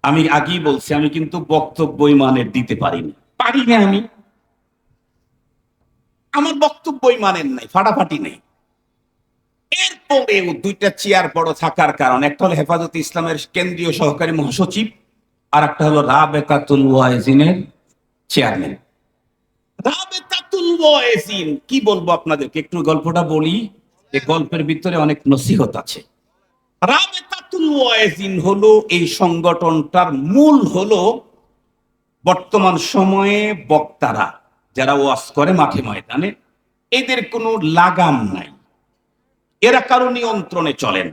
আমি আগেই বলছি, আমি কিন্তু বক্তব্য মানের দিতে পারিনি, আমি আমার বক্তব্য মানের নাই, ফাটাফাটি নেই। এরপরেও দুইটা চেয়ার বড় থাকার কারণে, একটা হলো হেফাজতে ইসলামের কেন্দ্রীয় সহকারী মহাসচিব, আর একটা হলো রাবেতাতুল ওয়াইজিনের চেয়ারম্যান। রাবেতাতুল ওয়াইজিন, কি বলবো আপনাদেরকে, একটু গল্পটা বলি। এই গল্পের ভিতরে অনেক নসিহত আছে। রাবেতাতুল ওয়াইজিন হলো এই সংগঠনটার মূল হলো বর্তমান সময়ে বক্তারা যারা ওয়াজ করে মাঠে ময়দানে, এদের কোনো লাগাম নাই, এরা কারো নিয়ন্ত্রণে চলেন,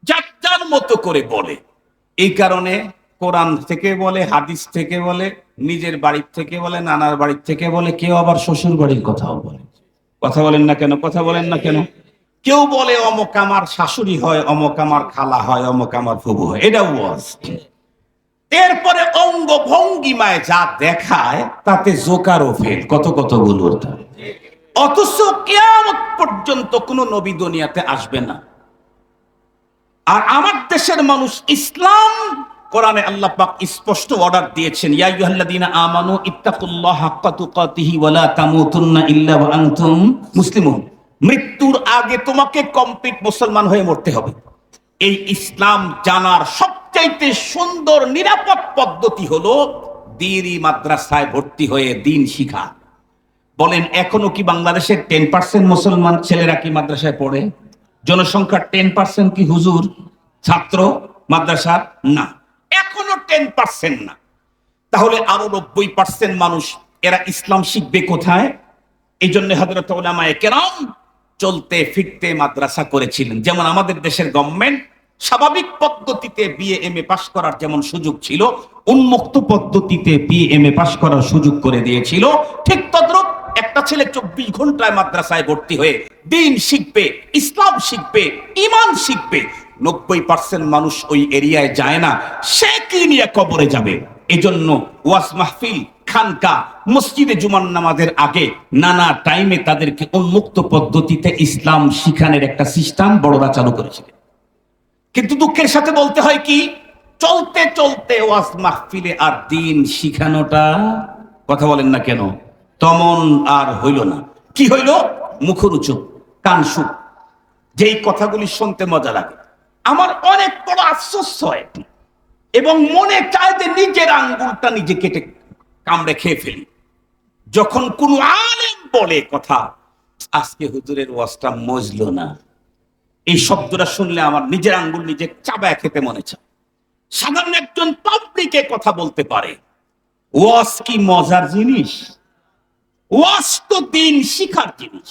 যার যার মতো করে বলে। এই কারণে কোরআন থেকে বলে, হাদিস থেকে বলে, নিজের বাড়ির থেকে বলে, নানার বাড়ির থেকে বলে, কেউ আবার শ্বশুর বাড়ির কথাও বলে। কথা বলেন না কেন? কথা বলেন না কেন? কেউ বলে অমুক আমার শাশুড়ি হয়, অমুক আমার খালা হয়, অমুক আমার ফুবু হয়। এটা ওয়াজ। এরপরে অঙ্গ ভঙ্গিমায় যা দেখায় তাতে জোকারও ফেল, কত কত বলুন। অথচ কিয়ামত পর্যন্ত কোন নবী দুনিয়াতে আসবে না। আর আমার দেশের মানুষ ইসলাম, কোরআনে আল্লাহ পাক স্পষ্ট অর্ডার দিয়েছেন, ইয়া আইয়ুহাল্লাযীনা আমানু ইত্তাকুল্লাহা হাক্কা তুকাতিহি ওয়া লা তামুতুন্না ইল্লা ওয়া আনতুম মুসলিমুন। মৃত্যুর আগে তোমাকে কমপ্লিট মুসলমান হয়ে মরতে হবে। এই ইসলাম জানার সবচাইতে সুন্দর নিরাপদ পদ্ধতি হলো দিনী মাদ্রাসায় ভর্তি হয়ে দিন শিখা। বলেন, এখনো কি বাংলাদেশের 10% মুসলমান ছেলেরা কি মাদ্রাসায় পড়ে? জনসংখ্যার 10% কি হুজুর ছাত্র মাদ্রাসার? না, এখনো 10% না। তাহলে আরো 90% মানুষ, এরা ইসলাম শিখবে কোথায়? এই জন্য হযরত উলামায়ে কেরাম চলতে ফিরতে মাদ্রাসা করেছিলেন। যেমন আমাদের দেশের গভর্নমেন্ট স্বাভাবিক পদ্ধতিতে বিএ এমএ পাশ করার যেমন সুযোগ ছিল, উন্মুক্ত পদ্ধতিতে বিএ এমএ পাশ করার সুযোগ করে দিয়েছিল, ঠিক তদ্রুপ একটা ছেলে 24 ঘন্টায় মাদ্রাসায় ভর্তি হয়ে দিন শিখবে, ইসলাম শিখবে, ঈমান শিখবে। 90% মানুষ ওই এরিয়ায় যায় না, সে কি নিয়ে কবরে যাবে? এজন্য ওয়াজ মাহফিল, খানকা, মসজিদে জুমার নামাজের আগে নানা টাইমে তাদেরকে উন্মুক্ত পদ্ধতিতে ইসলাম শিখানোর একটা সিস্টেম বড়রা চালু করেছিলেন। কিন্তু দুঃখের সাথে বলতে হয় কি, চলতে চলতে ওয়াজ মাহফিলে আর দিন শিখানোটা, কথা বলেন না কেন, তমন আর হইল না। কি হইল? মুখরুচক, কানসুক, যেই কথাগুলি শুনতে মজা লাগে। আমার অনেক বড় আফসোস হয় এবং মনে চায় যে নিজের আঙ্গুলটা নিজে কেটে কামড়ে খেয়ে ফেলি, যখন কোন আলেম বলে কথা, আজকে হুজুরের ওয়াজটা মজলো না, এই শব্দটা শুনলে আমার নিজের আঙ্গুল নিজে চাবায় খেতে মনে চায়। সাধারণ একজন পাবলিকে কথা বলতে পারে, ওয়াজ কি মজার জিনিস? ওয়াজ তো দিন শিখার জিনিস।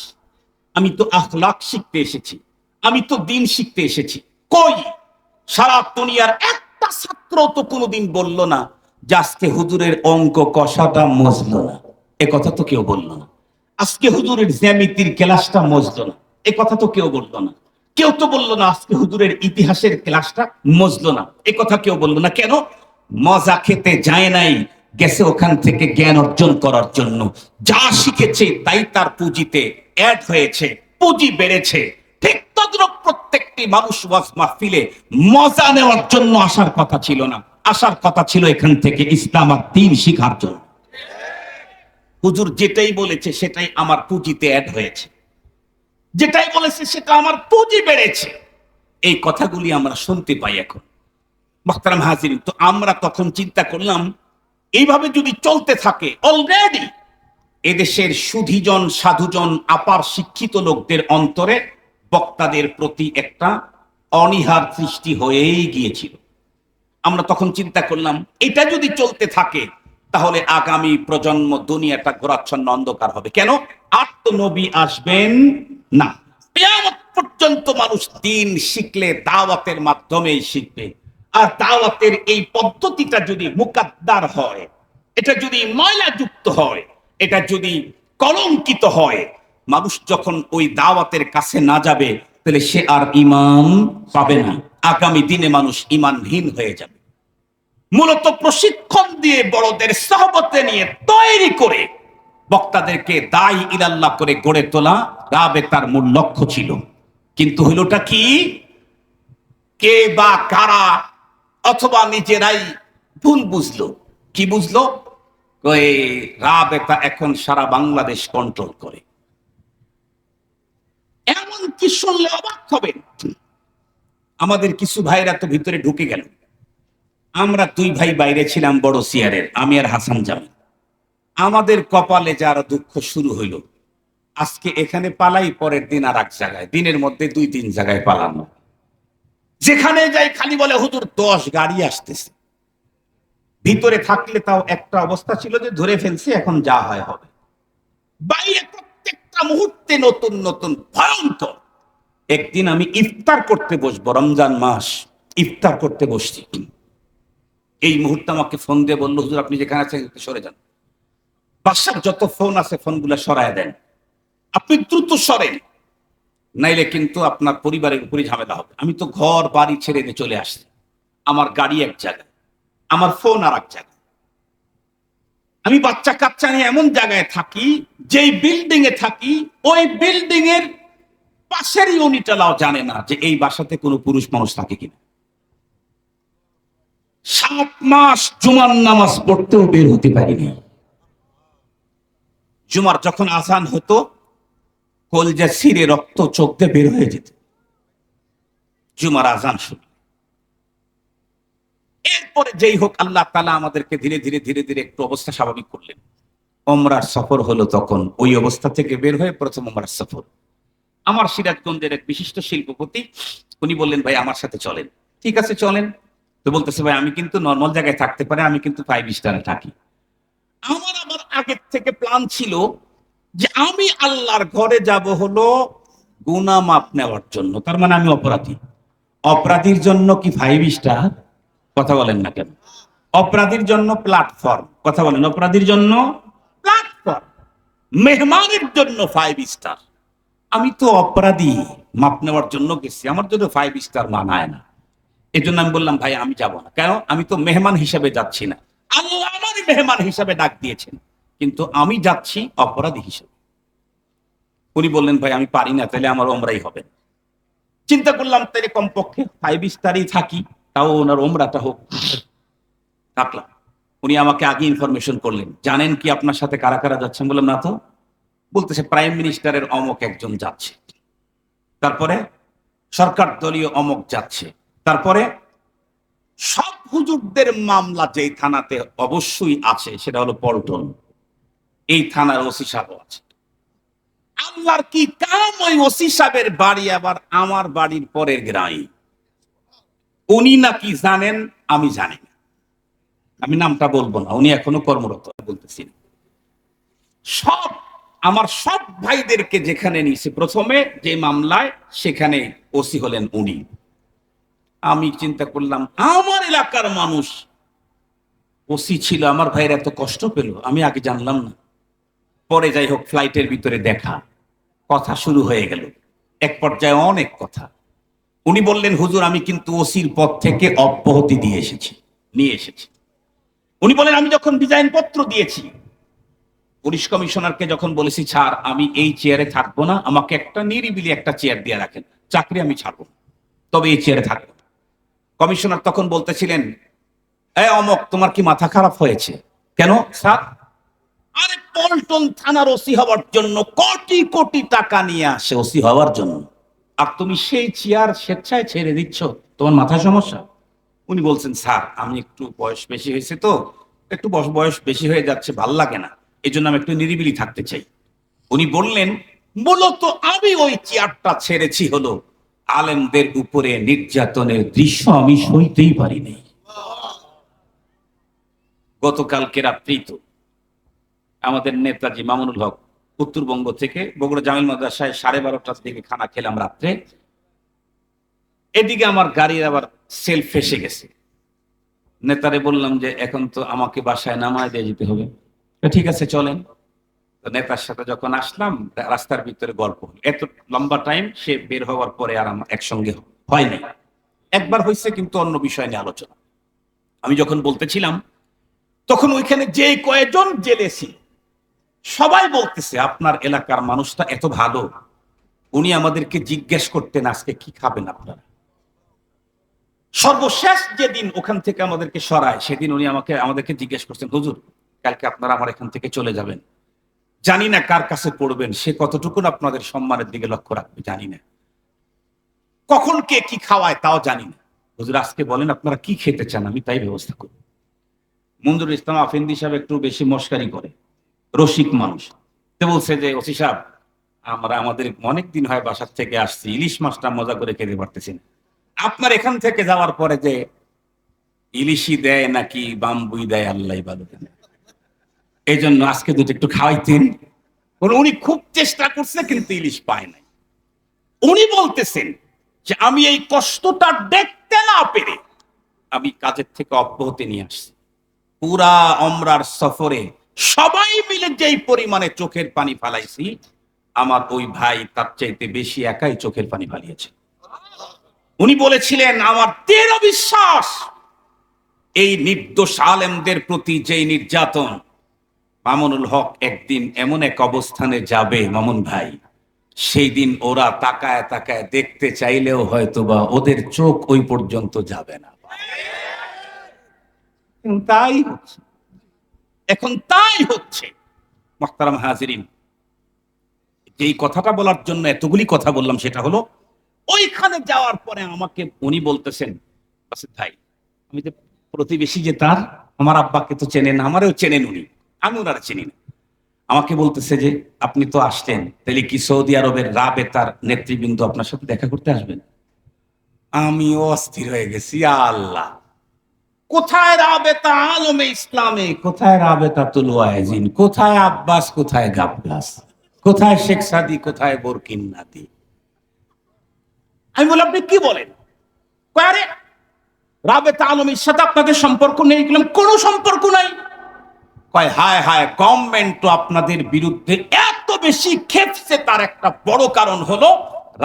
আমি তো আখলাক শিখতে এসেছি, আমি তো দিন শিখতে এসেছি। কই সারা দুনিয়ার একটা ছাত্র তো কোনোদিন বলল না যে আজকে হুজুরের অঙ্ক কষাটা মজলো না, এ কথা তো কেউ বললো না। আজকে হুজুরের জ্যামিতির ক্লাসটা মজলো না, এ কথা তো কেউ বললো না। কেউ তো বললো না আজকে হুজুরের ইতিহাসের ক্লাসটা মজলো না, এ কথা কেউ বললো না। কেন? মজা খেতে যায় নাই, গেছে ওখান থেকে জ্ঞান অর্জন করার জন্য। যা শিখেছে তাই তার পুঁজিতে অ্যাড হয়েছে, পুঁজি বেড়েছে। ঠিক তদ্রুপ প্রত্যেকটি মানুষ ওয়াজ মাহফিলে মজা নেওয়ার জন্য আসার কথা ছিল না, আসার কথা ছিল এখান থেকে ইসলাম আর দ্বীন শিখার জন্য। হুজুর যেটাই বলেছে সেটাই আমার পুঁজিতে অ্যাড হয়েছে, যেটাই বলেছে সেটা আমার পুঁজি বেড়েছে। এই কথাগুলি আমরা শুনতে পাই এখন। মুহতারাম হাজিরিন, তো আমরা তখন চিন্তা করলাম, এইভাবে যদি চলতে থাকে, অলরেডি এদেশের সুধীজন, সাধুজন, আপার শিক্ষিত লোকদের অন্তরে বক্তাদের প্রতি একটা অনীহার সৃষ্টি হয়েই গিয়েছিল। আমরা তখন চিন্তা করলাম, এটা যদি চলতে থাকে তাহলে আগামী প্রজন্ম দুনিয়াটা ঘোরাচ্ছন্ন অন্ধকার হবে। কেন? আর তো নবী আসবেন না। কিয়ামত পর্যন্ত মানুষ দিন শিখলে দাওয়াতের মাধ্যমেই শিখবে। আর দাওয়াতের এই পদ্ধতিটা যদি মুকাদ্দার হয়, এটা যদি ময়লাযুক্ত হয়, এটা যদি কলঙ্কিত হয়, মানুষ যখন ওই দাওয়াতের কাছে না যাবে, তাহলে সে আর ঈমান পাবে না। আগামী দিনে মানুষ ঈমানহীন হয়ে যাবে। মূলত প্রশিক্ষণ দিয়ে, বড়দের সহবতে নিয়ে তৈরি করে বক্তাদেরকে দায়ী ইলাল্লাহ করে গড়ে তোলা রাবেতার মূল লক্ষ্য ছিল। কিন্তু হইলটা কি, কে বা কারা অথবা নিজেরাই ভুল বুঝলো। কি বুঝলো? ওই রাবেতা এখন সারা বাংলাদেশ কন্ট্রোল করে। এমন কি শুনলে অবাক হবেন, আমাদের কিছু ভাইরা তো ভিতরে ঢুকে গেল। আমরা দুই ভাই বাইরে ছিলাম বড় সিয়ারের, আমি আর হাসান জামিল। আমাদের কপালে যার দুঃখ শুরু হইল, আজকে এখানে পালাই, পরের দিন আর এক জায়গায়, দিনের মধ্যে 2-3 জায়গায় পালানো। যেখানে যাই খালি বলে হুজুর 10 গাড়ি আসতেছে। ভিতরে থাকলে তাও একটা অবস্থা ছিল যে ধরে ফেলছে, এখন যা হয় হবে। বাইরে প্রত্যেকটা মুহূর্তে নতুন নতুন ভয়ঙ্কর। একদিন আমি ইফতার করতে বসবো, রমজান মাস, ইফতার করতে বসছি। এই মুহূর্তে আমাকে ফোন দিয়ে বললো, হুজুর আপনি যেখানে আছেন সরে যান, বাসার যত ফোন আছে ফোনগুলো সরায় দেন, আপনি দ্রুত সরেন, নাইলে কিন্তু আপনার পরিবারের উপরই ঝামেলা হবে। আমি তো ঘর বাড়ি ছেড়ে দিয়ে চলে আসছি, আমার গাড়ি এক জায়গায়, আমার ফোন আর এক জায়গায়। আমি বাচ্চা কাচ্চা নিয়ে এমন জায়গায় থাকি, যেই বিল্ডিং এ থাকি ওই বিল্ডিং এর পাশের ইউনিটালাও জানে না যে এই বাসাতে কোনো পুরুষ মানুষ থাকে কিনা। 7 মাস জুমার নামাজ পড়তেও বের হতে পারিনি। জুমার যখন আজান হতো, কলজা ছিঁড়ে রক্ত চোখ দিয়ে বের হয়ে যেত জুমার আজান শুনে। এরপরে যেই হোক, আল্লাহ তাআলা আমাদেরকে ধীরে ধীরে ধীরে ধীরে একটু অবস্থা স্বাভাবিক করলেন। ওমরার সফর হলো, তখন ওই অবস্থা থেকে বের হয়ে প্রথম ওমরার সফর। আমার সিরাজগঞ্জের এক বিশিষ্ট শিল্পপতি, উনি বললেন ভাই আমার সাথে চলেন। ঠিক আছে চলেন। তো বলতেছে ভাই আমি কিন্তু নর্মাল জায়গায় থাকতে পারি, আমি কিন্তু 5 স্টারে থাকি। আমার আবার আগের থেকে প্ল্যান ছিল যে আমি আল্লাহর ঘরে যাব হলো গুনাহ মাপ নেওয়ার জন্য। তার মানে আমি অপরাধী। অপরাধীর জন্য কি 5 স্টার? কথা বলেন না কেন? অপরাধীর জন্য প্ল্যাটফর্ম। কথা বলেন, অপরাধীর জন্য প্ল্যাটফর্ম, মেহমানের জন্য 5 স্টার। আমি তো অপরাধী, মাপ নেওয়ার জন্য গেছি, আমার জন্য 5 স্টার মানায় না। এই জন্য আমি বললাম ভাই আমি যাব না। কেন? আমি তো মেহমান হিসাবে যাচ্ছি না, আল্লাহ আমার মেহমান হিসাবে ডাক দিয়েছেন, কিন্তু আমি যাচ্ছি অপরাধী হিসেবে। উনি বললেন ভাই আমি পারি না, তাহলে আমার ওমরাই হবে। চিন্তা করলাম তাহলে কমপক্ষে 5 স্টারই থাকি, তাও ওনার ওমরাটা হোক। থাকলাম। উনি আমাকে আগে ইনফরমেশন করলেন, জানেন কি আপনার সাথে কারা কারা যাচ্ছেন? বললাম না তো। বলতেছে প্রাইম মিনিস্টারের অমক একজন যাচ্ছে, তারপরে সরকার দলীয় অমক যাচ্ছে, তারপরে সব হুজুরদের মামলা যেই থানাতে অবশ্যই আছে সেটা হলো পল্টন, এই থানার ওসি সাহেব আছে। আল্লাহর কি কাম, ওই ওসি সাহেবের বাড়ি আবার আমার বাড়ির পরের গ্রামে। উনি নাকি জানেন, আমি জানি না, আমি নামটা বলবো না, উনি এখনো কর্মরত, বলতেছি না। সব আমার সব ভাইদেরকে যেখানে নিয়েছে প্রথমে যে মামলায়, সেখানে ওসি হলেন উনি। আমি চিন্তা করলাম আমার এলাকার মানুষ ওসি ছিল, আমার ভাইয়ের এত কষ্ট পেল, আমি আগে জানলাম না। পরে যাই হোক ফ্লাইটের ভিতরে দেখা, কথা শুরু হয়ে গেল, এক পর্যায়ে অনেক কথা। উনি বললেন হুজুর আমি কিন্তু ওসির পদ থেকে অব্যাহতি নিয়ে এসেছি। উনি বলেন আমি যখন ডিজাইন পত্র দিয়েছি, পুলিশ কমিশনারকে যখন বলেছি ছাড় আমি এই চেয়ারে থাকবো না, আমাকে একটা নিরিবিলি একটা চেয়ার দিয়ে রাখেন, চাকরি আমি ছাড়বো, তবে এই চেয়ারে থাকবো। কমিশনার তখন বলতেছিলেন অমক তোমার কি মাথা খারাপ হয়েছে? কেন স্যার? আরে পল্টন থানার ওসি হওয়ার জন্য কোটি কোটি টাকা নিয়ে আসে ওসি হওয়ার জন্য, আর তুমি সেই চেয়ার স্বেচ্ছায় ছেড়ে দিচ্ছ, তোমার মাথা সমস্যা? উনি বলছেন স্যার আমি একটু বয়স বেশি হয়েছে তো, একটু বয়স বেশি হয়ে যাচ্ছে, ভাল লাগে না, এই জন্য আমি একটু নিরিবিলি থাকতে চাই। উনি বললেন মূলত আমি ওই চেয়ারটা ছেড়েছি হলো আলেমদের উপরে নির্যাতনের দৃশ্য আমি সইতেই পারিনি। গতকালকে রাত্রি তো আমাদের নেতাজি মামুনুল হক উত্তরবঙ্গ থেকে বগুড়া জামিল মাদ্রাসায় 12:30টার দিকে খানা খেলাম রাত্রে। এদিকে আমার গাড়ির আবার সেলফ ফেসে গেছে, নেতারে বললাম যে এখন তো আমাকে বাসায় নামায় দিয়ে যেতে হবে। ঠিক আছে চলেন। তো নেতার সাথে যখন আসলাম, রাস্তার ভিতরে গল্প হলো। এত লম্বা টাইম সে বের হওয়ার পরে আর আমার একসঙ্গে হয়নি। একবার হয়েছে, কিন্তু অন্য বিষয় নিয়ে আলোচনা। আমি যখন বলতেছিলাম, তখন ওইখানে যে কয়েকজন জেলে ছিল সবাই বলতেছে আপনার এলাকার মানুষটা এত ভালো, উনি আমাদেরকে জিজ্ঞেস করতেন আজকে কি খাবেন আপনারা। সর্বশেষ যেদিন ওখান থেকে আমাদেরকে সরায়, সেদিন উনি আমাদেরকে জিজ্ঞেস করছেন, হুজুর কালকে আপনারা আমার এখান থেকে চলে যাবেন, জানি না কার কাছে পড়বেন, সে কতটুকুন আপনাদের সম্মানের দিকে লক্ষ্য রাখবে জানি না, কখন কে কি খাওয়ায় তাও জানি না। হুজুর আজকে বলেন আপনারা কি খেতে চান, আমি তাই ব্যবস্থা করি। মঞ্জুর ইসলাম আফেন্দি সাহেব একটু বেশি মস্কারি করে, রসিক মানুষ। তো বলছে যে ওসি সাহেব, আমাদের অনেক দিন হয় বাসার থেকে আসছি, ইলিশ মাছটা মজা করে খেতে পারতেছি না। আপনার এখান থেকে যাওয়ার পরে যে ইলিশই দেয় নাকি বাম্বুই দেয় আল্লাহ ভালো জানে, এই জন্য আজকে দুটো একটু খাওয়াইতেন। উনি খুব চেষ্টা করছে কিন্তু ইলিশ পায় নাই। উনি বলতেছেন যে আমি এই কষ্টটা দেখতে না পেরে আমি কাজের থেকে অব্যাহতি নিয়ে আসছি। পুরা ওমরার সফরে সবাই মিলে যেই পরিমাণে চোখের পানি ফালাইছি, আমার ওই ভাই তার চাইতে বেশি একাই চোখের পানি ফালিয়েছে। উনি বলেছিলেন আমার দৃঢ় বিশ্বাস এই নির্দোষ আলেমদের প্রতি যেই নির্যাতন, মামুনুল হক একদিন এমন এক অবস্থানে যাবে মামুন ভাই, সেই দিন ওরা তাকায় তাকায় দেখতে চাইলেও হয়তোবা ওদের চোখ ওই পর্যন্ত যাবে না। তাই হচ্ছে, এখন তাই হচ্ছে। মুহতারাম হাজিরিন, যেই কথাটা বলার জন্য এতগুলি কথা বললাম সেটা হলো, ওইখানে যাওয়ার পরে আমাকে উনি বলতেছেন, ভাই আমি যে প্রতিবেশী, যে তার আমার আব্বাকে তো চেনেন, আমারও চেনেন উনি, আমি ওনারা চিনি না। আমাকে বলতেছে যে আপনি তো আসলেন, তাহলে কি সৌদি আরবের রাবেতার নেতৃবৃন্দ আপনার সাথে দেখা করতে আসবেন? আমি অস্থির হয়ে গেছি, আল্লাহ কোথায় রাবেতা আলমে ইসলামে, কোথায় রাবেতাতুল ওয়াইজিন, কোথায় আব্বাস, কোথায় গাব্বাস, কোথায় শেখ সাদি, কোথায় বরকিন নাদি। আমি বলি আপনি কি বলেন? আরে রাবেতা আলমের সাথে আপনাদের সম্পর্ক নেই? কোনো সম্পর্ক নাই। কয় হায় হায়, গভর্নমেন্ট তো আপনাদের বিরুদ্ধে এত বেশি খেপছে, তার একটা বড় কারণ হলো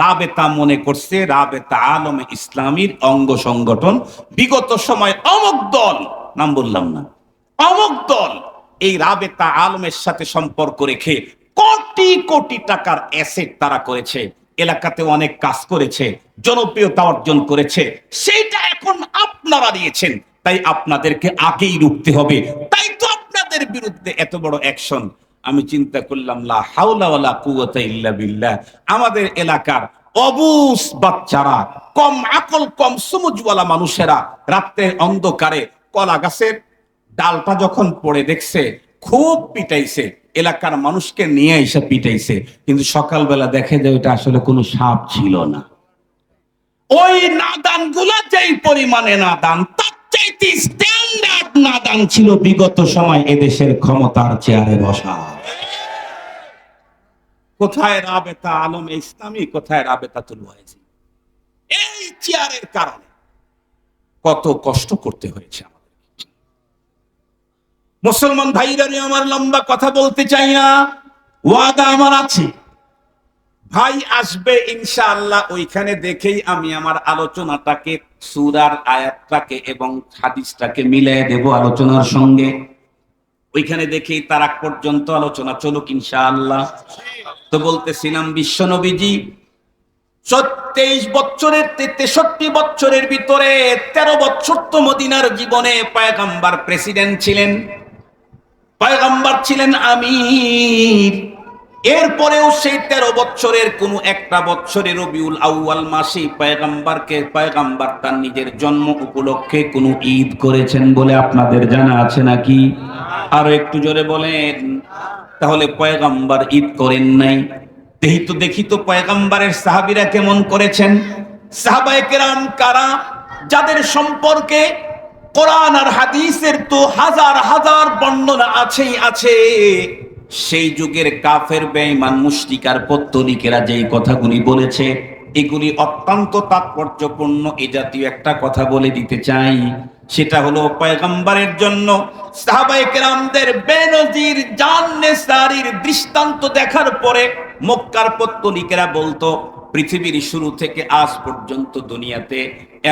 রাবেতা মনে করছে রাবেতা আলমে ইসলামীর অঙ্গ সংগঠন বিগত সময় অমুক দল, নাম বললাম না, অমুক দল এই রাবেতা আলমের সাথে সম্পর্ক রেখে কোটি কোটি টাকার অ্যাসেট তারা করেছে, এলাকাতে অনেক কাজ করেছে, জনপ্রিয়তা অর্জন করেছে, সেইটা এখন আপনারা দিয়েছেন, তাই আপনাদেরকে আগেই রুখতে হবে, তাই তো আপনাদের বিরুদ্ধে এত বড় অ্যাকশন। আমি চিন্তা করলাম লা হাওলা ওয়ালা কুওয়াতা ইল্লা বিল্লাহ, আমাদের এলাকার অবুঝ বাচ্চারা, কম আকল কম সুমুজওয়ালা মানুষেরা রাত্রের অন্ধকারে কলা গাছের ডালটা যখন পড়ে দেখছে খুব পিটাইছে, এলাকার মানুষকে নিয়ে এসে পিটাইছে, কিন্তু সকালবেলা দেখে যে ওটা আসলে কোনো সাপ ছিল না। ওই নাদান গুলা যেই পরিমাণে নাদান, তার চাইতে স্ট্যান্ডার্ড নাদান ছিল বিগত সময় এদেশের ক্ষমতার চেয়ারে বসা। কোথায় রাবেতা আলম ইসলামী, কোথায় রাবেতাতুল ওয়াইজিন? এই চেয়ারের কারণে কত কষ্ট করতে হয়েছে আমাদের। মুসলমান ভাইরা, আমার লম্বা কথা বলতে চাই না, ওয়াদা আমার আছে, ভাই আসবে ইনশাআল্লাহ, ওইখানে দেখেই আমি আমার আলোচনাটাকে, সূরার আয়াতটাকে এবং হাদিসটাকে মিলিয়ে দেব আলোচনার সঙ্গে। ওইখানে দেখেই তার আগ পর্যন্ত আলোচনা চলুক ইনশাআল্লাহ। তো বলতেছিলাম বিশ্ব নবীজি 23 বছরের 63 বছরের ভিতরে 13 বছর তো মদিনার জীবনে পয়গম্বর প্রেসিডেন্ট ছিলেন, পয়গম্বর ছিলেন আমির। এরপরেও সেই 13 বছরের কোন একটা বছরে রবিউল আউয়াল মাসে পয়গম্বর তার নিজের জন্ম উপলক্ষে কোন ঈদ করেছেন বলে আপনাদের জানা আছে নাকি? আরো একটু জোরে বলেন। তাহলে পয়গম্বর ঈদ করেন নাই? দেখি তো পয়গম্বরের সাহাবীরা কেমন করেছেন। সাহাবায়ে কেরাম কারা? যাদের সম্পর্কে কোরআন আর হাদিসের তো হাজার হাজার বর্ণনা আছেই আছে। সেই যুগের কাফের, বেঈমান, মুশরিক আর পত্তলিকেরা যেই কথাগুলি বলেছে, এগুলি অত্যন্ত তাৎপর্যপূর্ণ। এই জাতীয় একটা কথা বলে দিতে চাই, সেটা হলো পয়গম্বরের জন্য সাহাবায়ে কেরামদের বেনজির জান্নেসারির দৃষ্টান্ত দেখার পরে মক্কার পত্তলিকেরা বলতো, পৃথিবীর শুরু থেকে আজ পর্যন্ত দুনিয়াতে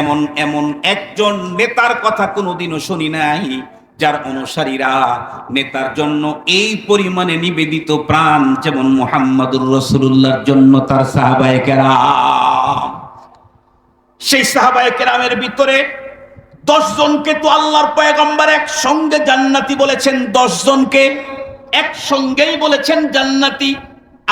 এমন এমন একজন নেতার কথা কোনোদিনও শুনি নাই যার অনুসারীরা নেতার জন্য এই পরিমাণে নিবেদিত প্রাণ যেমন মুহাম্মদুর রাসূলুল্লাহর জন্য তার সাহাবায়ে কেরাম। সেই সাহাবায়ে কেরামের ভিতরে 10 জনকে তো আল্লাহর পয়গম্বর একসঙ্গে জান্নাতি বলেছেন, 10 জনকে একসঙ্গেই বলেছেন জান্নাতি।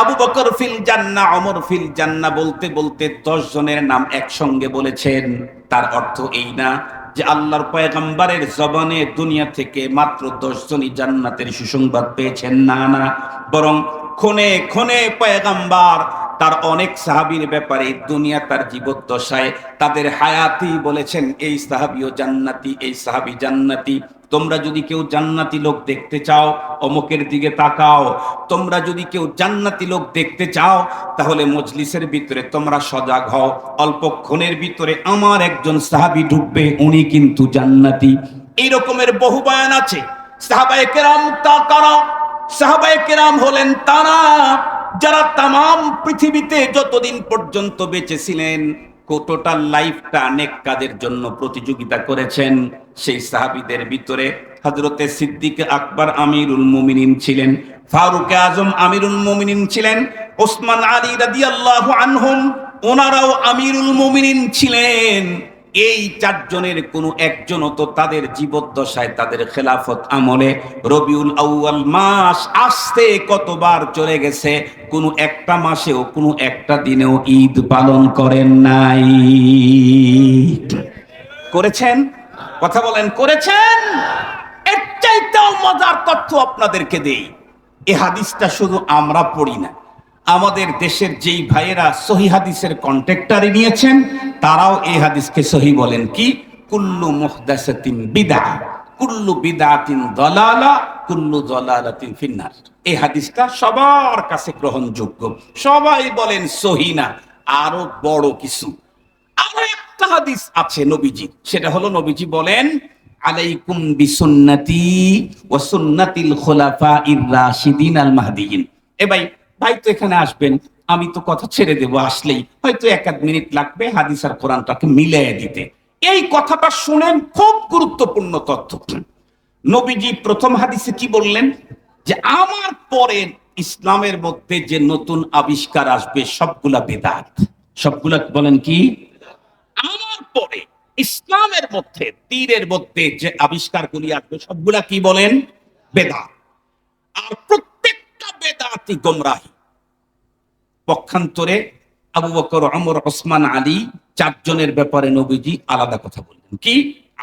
আবু বকর ফিল জান্নাহ, ওমর ফিল জান্নাহ বলতে বলতে 10 জনের নাম একসঙ্গে বলেছেন। তার অর্থ এই না যে আল্লাহর পয়গম্বরের জবানে দুনিয়া থেকে মাত্র 10 জনই জান্নাতের সুসংবাদ পেয়েছেন, না না, বরং ক্ষণে ক্ষণে পয়গম্বর তার অনেক সাহাবীর ব্যাপারে দুনিয়া তার জীবদ্দশায় তাদের হায়াতি বলেছেন এই সাহাবীও জান্নাতি, এই সাহাবী জান্নাতি। তোমরা যদি কেউ জান্নাতি লোক দেখতে চাও অমুকের দিকে তাকাও, তোমরা যদি কেউ জান্নাতি লোক দেখতে চাও তাহলে মজলিসের ভিতরে তোমরা সজাগ হও, অল্পক্ষণের ভিতরে আমার একজন সাহাবী ঢুকবে, উনি কিন্তু জান্নাতি। এই রকমের বহু বয়ান আছে। সাহাবায়ে কেরাম তা কারা? সাহাবায়ে কেরাম হলেন তারা যারা তামাম পৃথিবীতে যতদিন পর্যন্ত বেঁচে ছিলেন টোটাল লাইফটা নেক কাজের জন্য প্রতিযোগিতা করেছেন। সেই সাহাবীদের ভিতরে হযরতে সিদ্দিক আকবর আমিরুল মুমিনিন ছিলেন, ফারুক আজম আমিরুল মুমিনিন ছিলেন, ওসমান আলী রাদিয়াল্লাহু আনহুম ওনারাও আমিরুল মুমিনিন ছিলেন। এই 4 জনের কোনো একজনও তো তাদের জীবদ্দশায় তাদের খেলাফত আমলে রবিউল আউয়াল মাস আসতে কতবার চলে গেছে, কোনো একটা মাসেও কোনো একটা দিনেও ঈদ পালন করেন নাই। করেছেন? কথা বলেন, করেছেন? এর চাইতেও মজার তথ্য আপনাদেরকে দেই। এই হাদিসটা শুধু আমরা পড়ি না, আমাদের দেশের যেই ভাইয়েরা সহি হাদিসের কন্ট্রাক্টরে নিয়েছেন তারাও এই হাদিসকে সহি বলেন। কি? কুল্লু মুহদাসাতিন বিদআহ, কুল্লু বিদআতিন দালালা, কুল্লু দালালাতিন ফিন্নার। এই হাদিসটা সবার কাছে গ্রহণযোগ্য, সবাই বলেন সহি না। আরো বড় কিছু, আরো একটা হাদিস আছে নবীজি, সেটা হলো নবীজি বলেন আলাইকুম বিসুন্নতি ওয়া সুন্নাতিল খুলাফাইর রাশিদিন আল মাহদিয়িন। এ ভাই ভাই তো এখানে আসবেন, আমি তো কথা ছেড়ে দেব, আসলেই হয়তো 1-1 মিনিট লাগবে হাদিস আর কোরআনটাকে মিলিয়ে দিতে। এই কথাটা শুনেন, খুব গুরুত্বপূর্ণ তথ্য। নবীজি প্রথম হাদিসে কি বললেন? যে আমার পরে ইসলামের মধ্যে যে নতুন আবিষ্কার আসবে সবগুলা বেদাত। সবগুলা বলেন কি? আমার পরে ইসলামের মধ্যে দ্বীনের মধ্যে যে আবিষ্কারগুলি আসবে সবগুলা কি বলেন? বেদাত। আর প্রত্যেকটা বেদাতি গোমরাহি। পক্ষান্তরে আবু বকর, ওমর, ওসমান, আলী 4 জনের ব্যাপারে নবীজি আলাদা কথা বললেন। কি?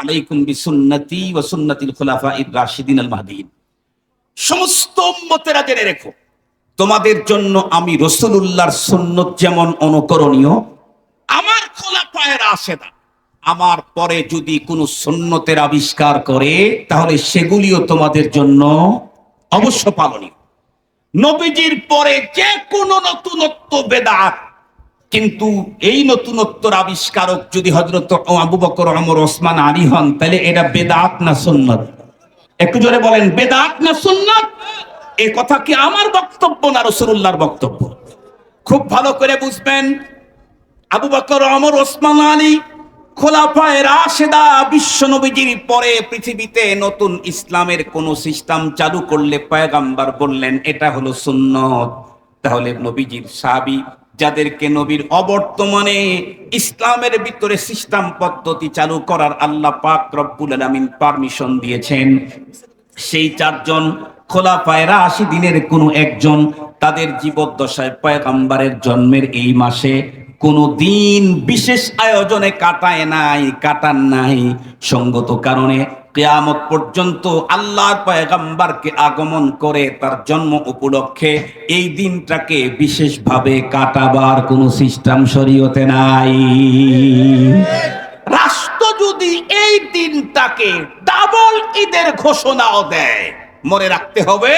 আলাইকুম বিসুন্নতি ওয়া সুন্নাতিল খুলাফাইর রাশিদিন আল মাহদিয়িন। সমস্ত উম্মতেরা জেনে রেখো, তোমাদের জন্য আমি রাসূলুল্লাহর সুন্নত যেমন অনুকরণীয়, আমার খোলাফায়ে রাশেদা আমার পরে যদি কোনো সুন্নতের আবিষ্কার করে তাহলে সেগুলিও তোমাদের জন্য অবশ্য পালনীয়। নবীজির পরে যে কোনো নতুনত্ব বেদাত, কিন্তু এই নতুনত্বর আবিষ্কারক যদি হযরত আবু বকর, ওমর, ওসমান, আলী হন তাহলে এটা বেদাত না সুন্নত? একটু জোরে বলেন, বেদাত না সুন্নত? এই কথা কি আমার বক্তব্য না রাসূলুল্লাহর বক্তব্য? খুব ভালো করে বুঝবেন। আবু বকর, ওমর, ওসমান, আলী খোলাফায়ে রাশেদা বিশ্ব নবীজির পরে পৃথিবীতে নতুন ইসলামের কোন সিস্টেম চালু করলে পয়গম্বর বললেন এটা হলো সুন্নত। তাহলে নবীজির সাহাবী যাদেরকে নবীর অবর্তমানে ইসলামের ভিতরে সিস্টেম পদ্ধতি চালু করার আল্লাহ পাক রব্বুল আলামিন পারমিশন দিয়েছেন, সেই 4 জন খোলাফায়ে রাশিদিনের কোনো একজন তাদের জীবদ্দশায় পয়গম্বরের জন্মের এই মাসে কোনো দিন বিশেষ আয়োজনে কাটান নাই। সঙ্গত কারণে কিয়ামত পর্যন্ত আল্লাহর পয়গম্বরকে আগমন করে তার জন্ম উপলক্ষে এই দিনটাকে বিশেষভাবে কাটাবার কোনো সিস্টেম শরীয়তে নাই। রাষ্ট্র যদি এই দিনটাকে ডাবল ঈদের ঘোষণাও দেয়, মনে রাখতে হবে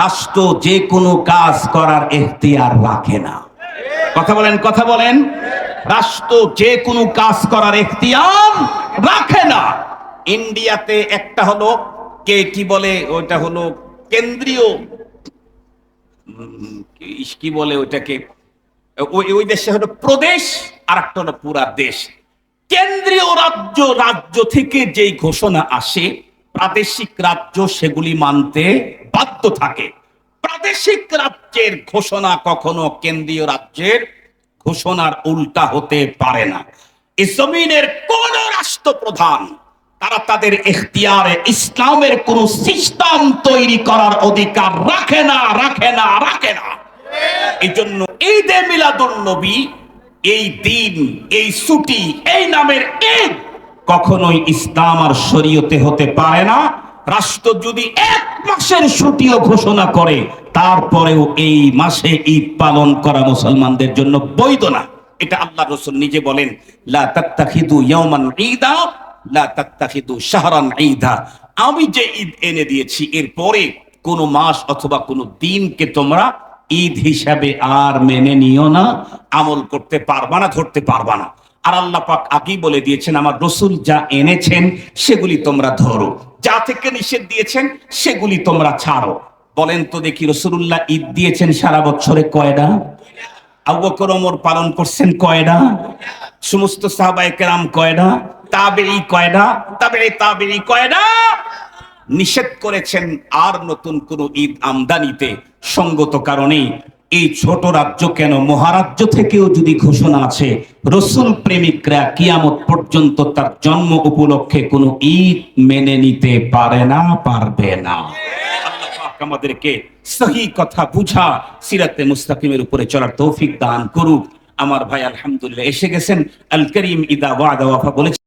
রাষ্ট্র যে কোনো কাজ করার এখতিয়ার রাখে না। কথা বলেন, কথা বলেন। রাষ্ট্র যে কোনো কাজ করার এখতিয়ার রাখে না। ইন্ডিয়াতে একটা হলো কি বলে ওইটা হলো কেন্দ্রীয় কি বলে ওইটাকে, ওই ওই দেশে হলো প্রদেশ, আর একটা হলো পুরা দেশ। কেন্দ্রীয় রাজ্য, রাজ্য থেকে যেই ঘোষণা আসে প্রাদেশিক রাজ্য সেগুলি মানতে বাধ্য থাকে। প্রাদেশিক রাজ্যের ঘোষণা কখনো কেন্দ্রীয় রাজ্যের ঘোষণার উল্টা হতে পারে না। এই জমিনের কোন রাষ্ট্রপ্রধান তারা তাদের এখতিয়ারে ইসলামের কোন সিস্টেম তৈরি করার অধিকার রাখে না, রাখে না, রাখে না। এই জন্য ঈদে মিলাদুন নবী, এই দিন, এই ছুটি, এই নামের ঈদ কখনোই ইসলাম আর শরীয়তে হতে পারে না। রাষ্ট্র যদি এক মাসের ছুটিও ঘোষণা করে তারপরেও এই মাসে ঈদ পালন করা মুসলমানদের জন্য বৈধ না। এটা আল্লাহ রাসূল নিজে বলেন, লা তাত্তাখিদু ইয়াওমান ঈদা লা তাত্তাখিদু শাহরান ঈদা। আমি যে ঈদ এনে দিয়েছি এরপরে কোন মাস অথবা কোন দিনকে তোমরা ঈদ হিসাবে আর মেনে নিও না, আমল করতে পারবা না, ধরতে পারবা না। আর আল্লাহ পাক আগেই বলে দিয়েছেন আমার রসুল যা এনেছেন সেগুলি তোমরা ধরো, যা থেকে নিষেধ দিয়েছেন সেগুলি তোমরা ছাড়ো। বলেন তো দেখি, রসুল্লাহ ঈদ দিয়েছেন সারা বছরে কয়টা? আবু বকর ওমর পালন করছেন কয়টা? সমস্ত সাহাবায়ে কেরাম কয়টা? তাবেঈ কয়টা? তাবেঈ কয়টা? নিষেধ করেছেন আর নতুন কোন ঈদ আমদানিতে। সঙ্গত কারণে এই ছোট রাজ্য কেন, মহারাজ্য থেকেও যদি ঘোষণা আছে রসুল প্রেমিকরা কিয়ামত পর্যন্ত তার জন্ম উপলক্ষে কোনো ঈদ মেনে নিতে পারে না, পারবে না। আল্লাহ পাক আমাদেরকে সহি কথা বুঝা সিরাতে মুস্তাকিমের উপরে চলার তৌফিক দান করুক। আমার ভাই আলহামদুলিল্লাহ এসে গেছেন। আল করিম ইদা ওয়াদা ওয়াফা বলেছেন।